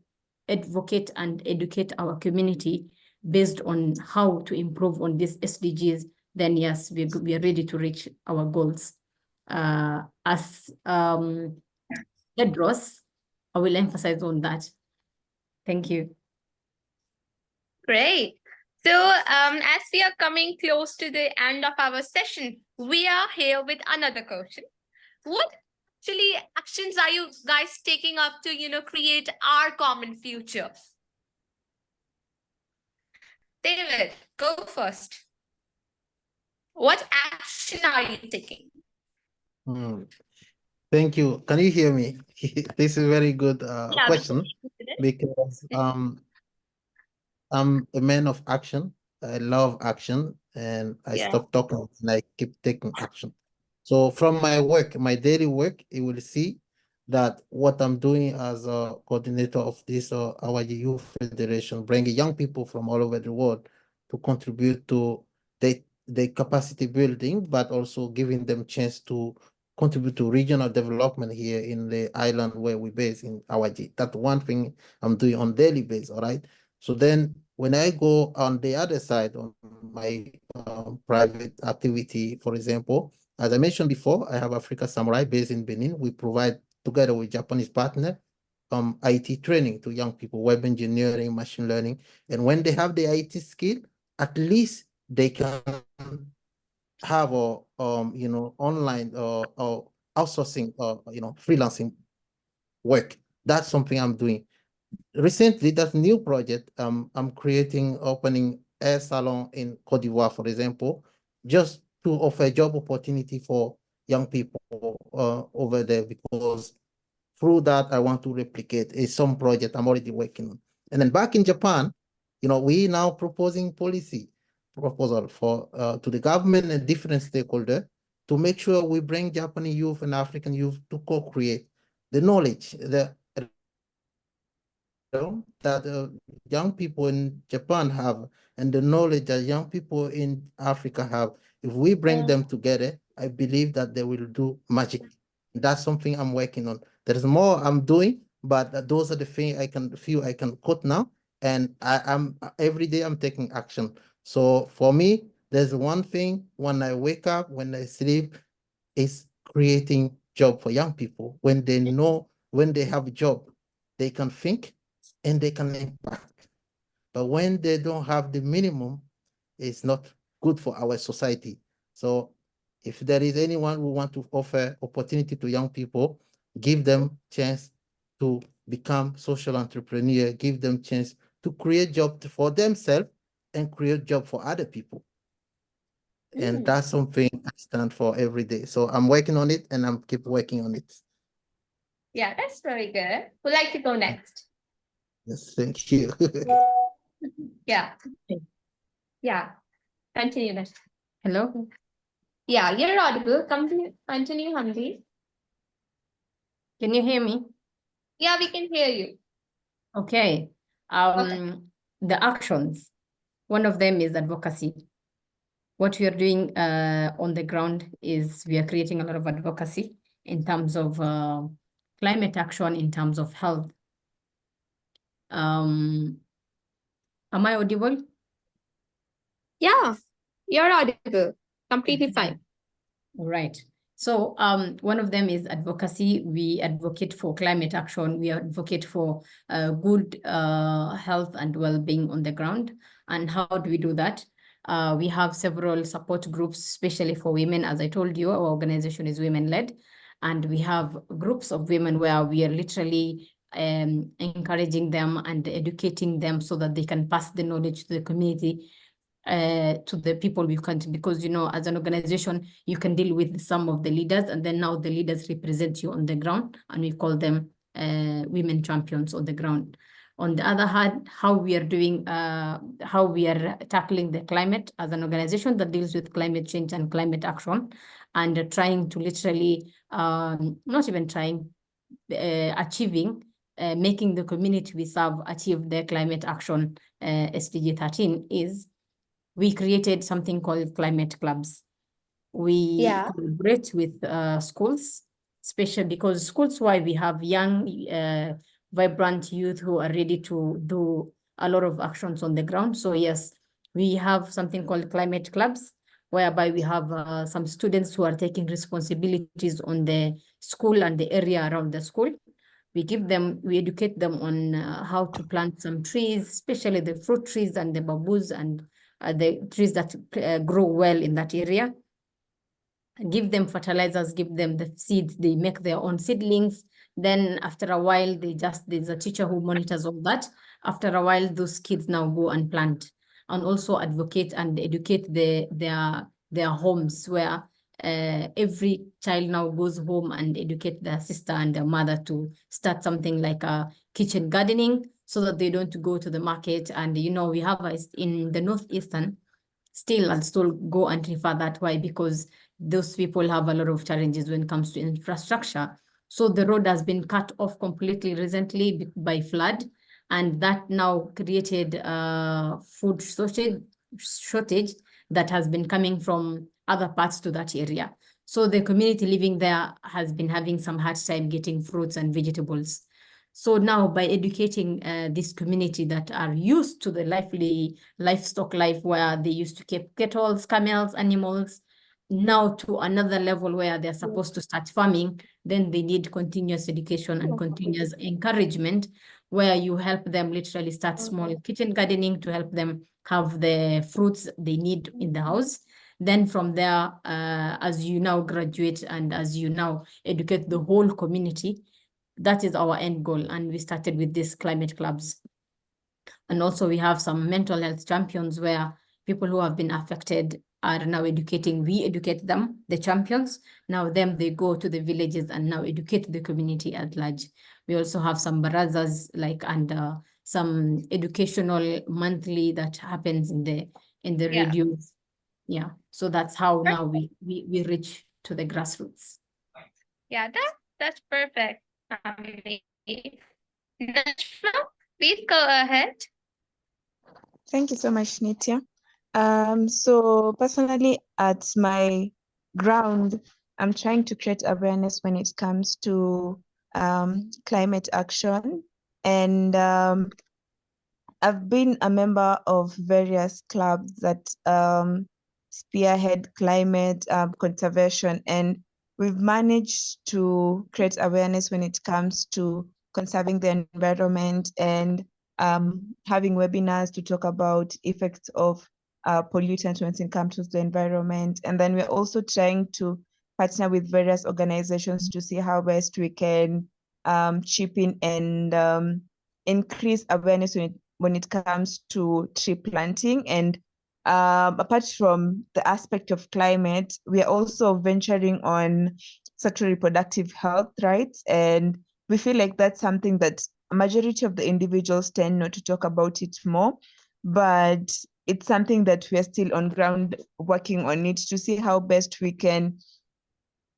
advocate and educate our community based on how to improve on these SDGs, then yes, we are ready to reach our goals. As Tedros, I will emphasize on that. Thank you. Great. So as we are coming close to the end of our session, we are here with another question. What actually actions are you guys taking up to, create our common future? David, go first. What action are you taking? Thank you. Can you hear me? This is a very good Yeah, question, because I'm a man of action. I love action, and I stop talking and I keep taking action. So from my work, my daily work, you will see that what I'm doing as a coordinator of this our youth federation, bringing young people from all over the world to contribute to the capacity building, but also giving them chance to contribute to regional development here in the island where we base in Awaji. That's one thing I'm doing on daily basis, all right? So then when I go on the other side on my private activity, for example, as I mentioned before, I have Africa Samurai based in Benin. We provide, together with Japanese partner, IT training to young people, web engineering, machine learning. And when they have the IT skill, at least they can have a online or outsourcing freelancing work. That's something I'm doing. Recently, that new project, I'm opening a salon in Cote d'Ivoire, for example, just to offer job opportunity for young people over there, because through that, I want to replicate some project I'm already working on. And then back in Japan, we now proposing policy proposal for to the government and different stakeholders to make sure we bring Japanese youth and African youth to co-create the knowledge, that young people in Japan have, and the knowledge that young people in Africa have. If we bring them together, I believe that they will do magic. That's something I'm working on. There's more I'm doing, but those are the things I can quote now. And I'm every day I'm taking action. So for me, there's one thing: when I wake up, when I sleep, is creating job for young people. When they know, when they have a job, they can think and they can impact. But when they don't have the minimum, it's not good for our society. So if there is anyone who want to offer opportunity to young people, give them chance to become social entrepreneur, give them chance to create job for themselves and create job for other people. And that's something I stand for every day. So I'm working on it, and I'm keep working on it. Yeah, that's very good. Who'd like to go next? Yes, thank you. Yeah. Yeah. Continue next. Hello? Yeah, you're audible. Continue, Hamdi. Can you hear me? Yeah, we can hear you. Okay. The actions. One of them is advocacy. What we are doing on the ground is we are creating a lot of advocacy in terms of climate action, in terms of health. Am I audible? Yeah, you're audible. Completely fine. All right. So one of them is advocacy. We advocate for climate action. We advocate for good health and well-being on the ground. And how do we do that? We have several support groups, especially for women. As I told you, our organization is women-led. And we have groups of women where we are literally encouraging them and educating them so that they can pass the knowledge to the community, to the people we can, because as an organization you can deal with some of the leaders, and then now the leaders represent you on the ground, and we call them women champions on the ground. On the other hand, how we are doing, how we are tackling the climate as an organization that deals with climate change and climate action, and trying to literally, not even trying, achieving, making the community we serve achieve their climate action SDG 13 is we created something called climate clubs. We collaborate with schools, especially because schools why we have young, vibrant youth who are ready to do a lot of actions on the ground. So yes, we have something called climate clubs, whereby we have some students who are taking responsibilities on the school and the area around the school. We educate them on how to plant some trees, especially the fruit trees and the bamboos and the trees that grow well in that area. Give them fertilizers, give them the seeds, they make their own seedlings. Then after a while, there's a teacher who monitors all that. After a while, those kids now go and plant and also advocate and educate their homes, where every child now goes home and educate their sister and their mother to start something like a kitchen gardening, so that they don't go to the market. And we have in the Northeastern, I'll still go and refer that. Why? Because those people have a lot of challenges when it comes to infrastructure. So the road has been cut off completely recently by flood, and that now created food shortage that has been coming from other parts to that area. So the community living there has been having some hard time getting fruits and vegetables. So now, by educating this community that are used to the livestock life, where they used to keep cattle, camels, animals, now to another level where they're supposed to start farming, then they need continuous education and continuous encouragement, where you help them literally start small kitchen gardening to help them have the fruits they need in the house. Then from there, as you now graduate and as you now educate the whole community, that is our end goal. And we started with these climate clubs. And also we have some mental health champions, where people who have been affected are now educating. We educate them, the champions. Now they go to the villages and now educate the community at large. We also have some barazas, and some educational monthly that happens in the radio. Yeah. So that's how now we reach to the grassroots. Yeah, that's perfect. Najma, please go ahead. Thank you so much, Nitya. So personally, at my ground, I'm trying to create awareness when it comes to climate action. And I've been a member of various clubs that spearhead climate conservation, and we've managed to create awareness when it comes to conserving the environment and having webinars to talk about effects of pollutants when it comes to the environment. And then we're also trying to partner with various organizations to see how best we can chip in and increase awareness when it comes to tree planting. And apart from the aspect of climate, we are also venturing on sexual reproductive health rights. And we feel like that's something that a majority of the individuals tend not to talk about it more, but it's something that we are still on ground working on it to see how best we can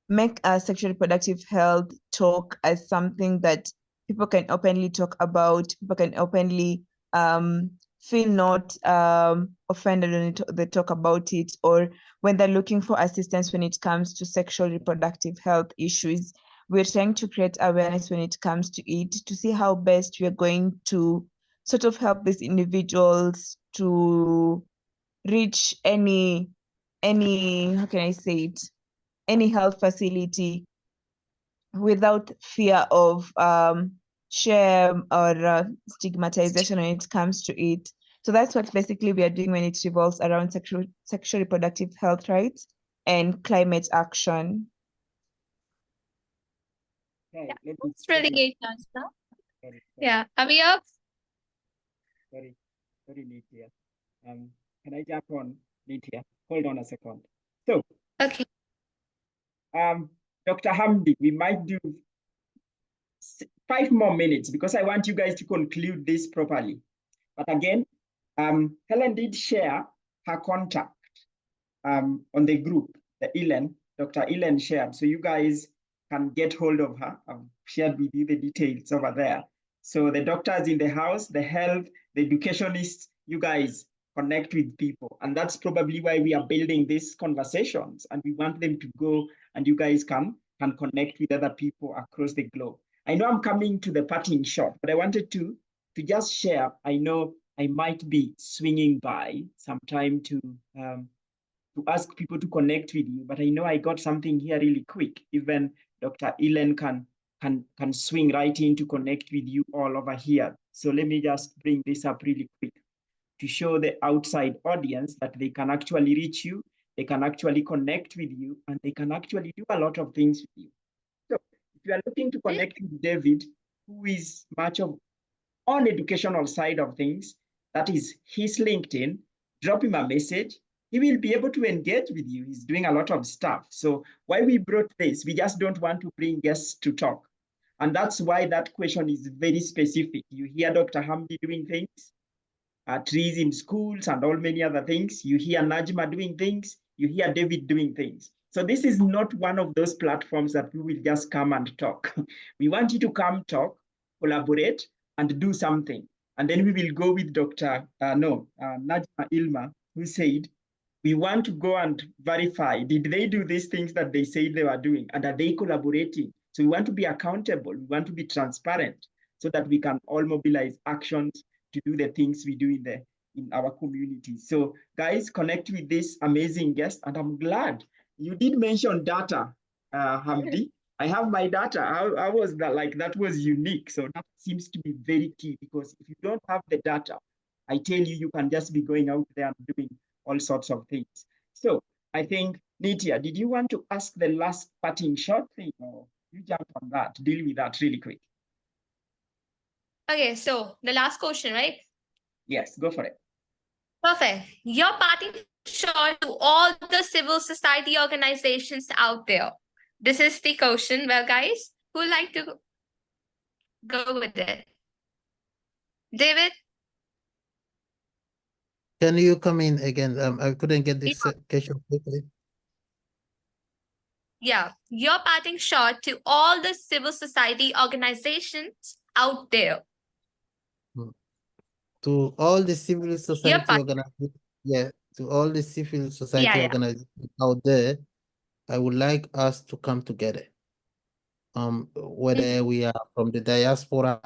make sexual reproductive health talk as something that people can openly talk about, people can openly feel not offended when they talk about it, or when they're looking for assistance when it comes to sexual reproductive health issues. We're trying to create awareness when it comes to it, to see how best we're going to sort of help these individuals to reach any, how can I say it, any health facility without fear of shame or stigmatization when it comes to it. So that's what basically we are doing when it revolves around sexual reproductive health rights and climate action. Yeah, it's really great, Najma. Yeah, Abhiyab? Very neat here. Can I jump on, Nitya? Hold on a second. So, okay. Dr. Hamdi, we might do 5 more minutes because I want you guys to conclude this properly. But again, Helen did share her contact on the group, the Ellen, Dr. Ellen shared. So you guys can get hold of her. I've shared with you the details over there. So the doctors in the house, the health, the educationists, you guys connect with people. And that's probably why we are building these conversations, and we want them to go, and you guys can connect with other people across the globe. I know I'm coming to the parting shot, but I wanted to just share. I know I might be swinging by sometime to ask people to connect with you, but I know I got something here really quick. Even Dr. Ellen can swing right in to connect with you all over here. So let me just bring this up really quick to show the outside audience that they can actually reach you, they can actually connect with you, and they can actually do a lot of things with you. So if you are looking to connect with David, who is much of on educational side of things, that is his LinkedIn, drop him a message. He will be able to engage with you. He's doing a lot of stuff. So why we brought this, we just don't want to bring guests to talk. And that's why that question is very specific. You hear Dr. Hamdi doing things, trees in schools and all many other things. You hear Najma doing things. You hear David doing things. So this is not one of those platforms that we will just come and talk. We want you to come talk, collaborate, and do something. And then we will go with Dr. Najma Ilma, who said, we want to go and verify, did they do these things that they said they were doing? And are they collaborating? So we want to be accountable. We want to be transparent so that we can all mobilize actions to do the things we do in our community. So guys, connect with this amazing guest. And I'm glad you did mention data, Hamdi. I have my data. I was that, like, that was unique. So that seems to be very key, because if you don't have the data, I tell you, you can just be going out there and doing all sorts of things. So I think, Nitya, did you want to ask the last parting shot thing, or you jump on that, deal with that really quick? Okay, so the last question, right? Yes, go for it. Perfect. Your parting shot to all the civil society organizations out there. This is the question. Well, guys, who would like to go with it? David? Can you come in again? I couldn't get this question quickly. Yeah, your parting shot to all the civil society organizations out there. To all the civil society organizations, to all the civil society organizations out there, I would like us to come together. Whether we are from the diaspora,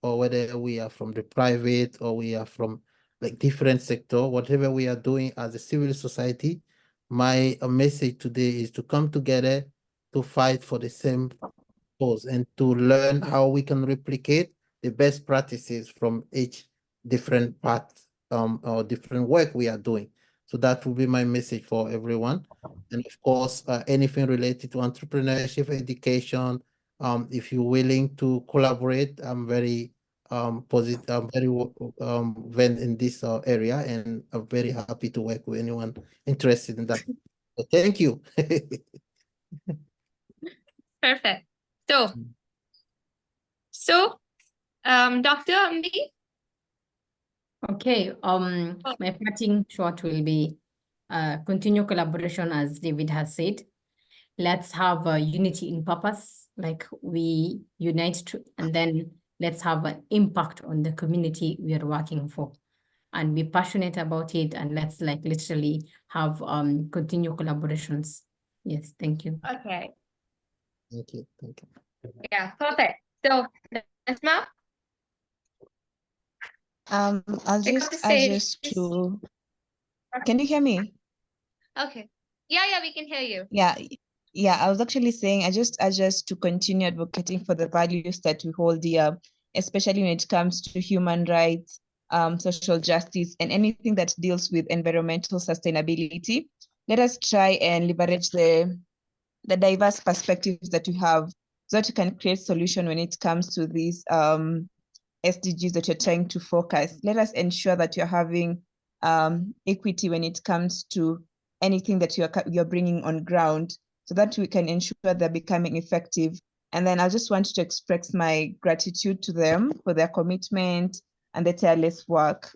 or whether we are from the private, or we are from like different sector, whatever we are doing as a civil society, my message today is to come together to fight for the same cause and to learn how we can replicate the best practices from each different part or different work we are doing. So that will be my message for everyone. And of course, anything related to entrepreneurship, education, if you're willing to collaborate, I'm very positive. I'm very well in this area, and I'm very happy to work with anyone interested in that. So thank you. Perfect. So, Dr. Hamdi? Okay, my parting shot will be continue collaboration, as David has said. Let's have a unity in purpose, like we unite and then let's have an impact on the community we are working for, and be passionate about it, and let's like literally have continue collaborations. Yes, thank you. Okay. Thank you. Thank you. Yeah, perfect. So, Nasma? I'll just adjust to. Can you hear me? Okay. Yeah, we can hear you. Yeah. I was actually saying I just adjust to continue advocating for the values that we hold dear, especially when it comes to human rights, social justice, and anything that deals with environmental sustainability. Let us try and leverage the diverse perspectives that we have, so that we can create solution when it comes to these SDGs that you're trying to focus. Let us ensure that you're having equity when it comes to anything that you're bringing on ground, so that we can ensure they're becoming effective. And then I just want to express my gratitude to them for their commitment and their tireless work.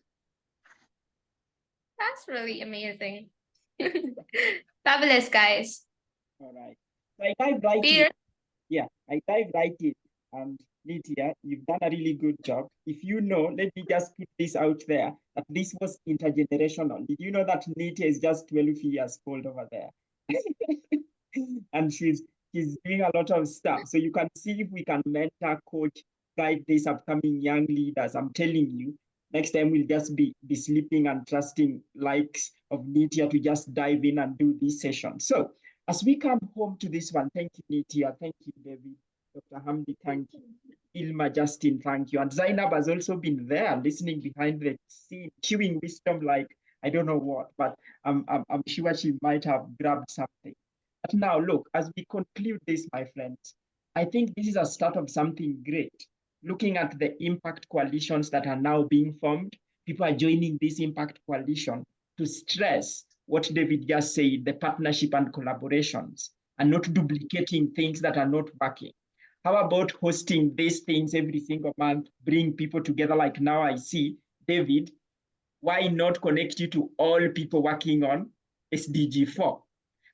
That's really amazing. Fabulous, guys. All right. So I dive right in. Yeah, I dive right in. And Nitya, you've done a really good job. If you know, let me just put this out there, that this was intergenerational. Did you know that Nitya is just 12 years old over there? And she's doing a lot of stuff. So you can see if we can mentor, coach, guide these upcoming young leaders. I'm telling you, next time we'll just be sleeping and trusting likes of Nitya to just dive in and do this session. So as we come home to this one, thank you, Nitya. Thank you, David. Dr. Hamdi, thank you. Ilma, Justin, thank you. And Zainab has also been there listening behind the scene, chewing wisdom like I don't know what, but I'm sure she might have grabbed something. But now look, as we conclude this, my friends, I think this is a start of something great. Looking at the impact coalitions that are now being formed, people are joining this impact coalition to stress what David just said, the partnership and collaborations, and not duplicating things that are not working. How about hosting these things every single month, bring people together like now I see, David, why not connect you to all people working on SDG 4?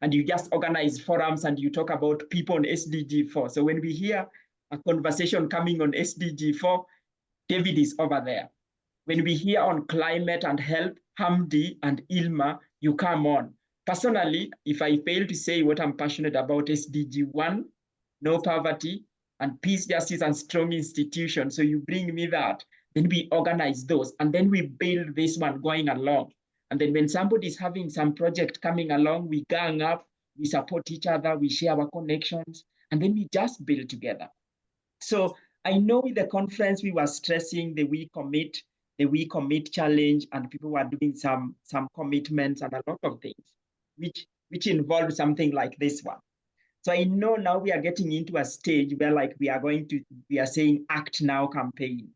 And you just organize forums and you talk about people on SDG 4. So when we hear a conversation coming on SDG 4, David is over there. When we hear on climate and health, Hamdi and Ilma, you come on. Personally, if I fail to say what I'm passionate about, SDG 1, no poverty, and peace, justice, and strong institutions. So you bring me that, then we organize those, and then we build this one going along. And then when somebody is having some project coming along, we gang up, we support each other, we share our connections, and then we just build together. So I know with the conference, we were stressing the We Commit challenge, and people were doing some commitments and a lot of things, which involved something like this one. So I know now we are getting into a stage where like we are saying act now campaign,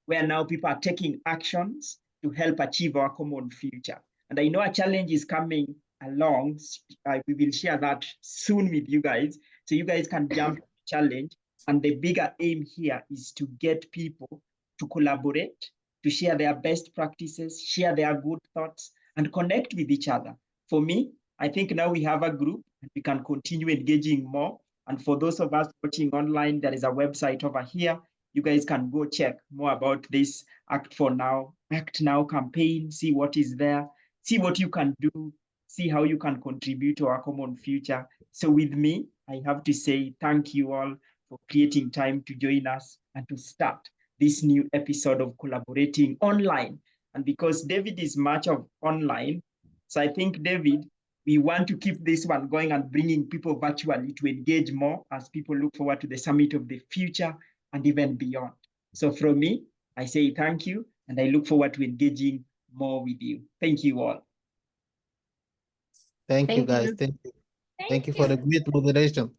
where now people are taking actions to help achieve our common future. And I know a challenge is coming along. We will share that soon with you guys. So you guys can jump to the challenge. And the bigger aim here is to get people to collaborate, to share their best practices, share their good thoughts, and connect with each other. For me, I think now we have a group and we can continue engaging more. And for those of us watching online, there is a website over here. You guys can go check more about this Act Now campaign, see what is there, see what you can do, see how you can contribute to our common future. So with me, I have to say thank you all for creating time to join us and to start this new episode of Collaborating Online. And because David is much of online, so I think, David, we want to keep this one going and bringing people virtually to engage more as people look forward to the Summit of the Future and even beyond. So from me, I say thank you, and I look forward to engaging more with you. Thank you all. Thank you, guys. Thank you. Thank you for the great moderation.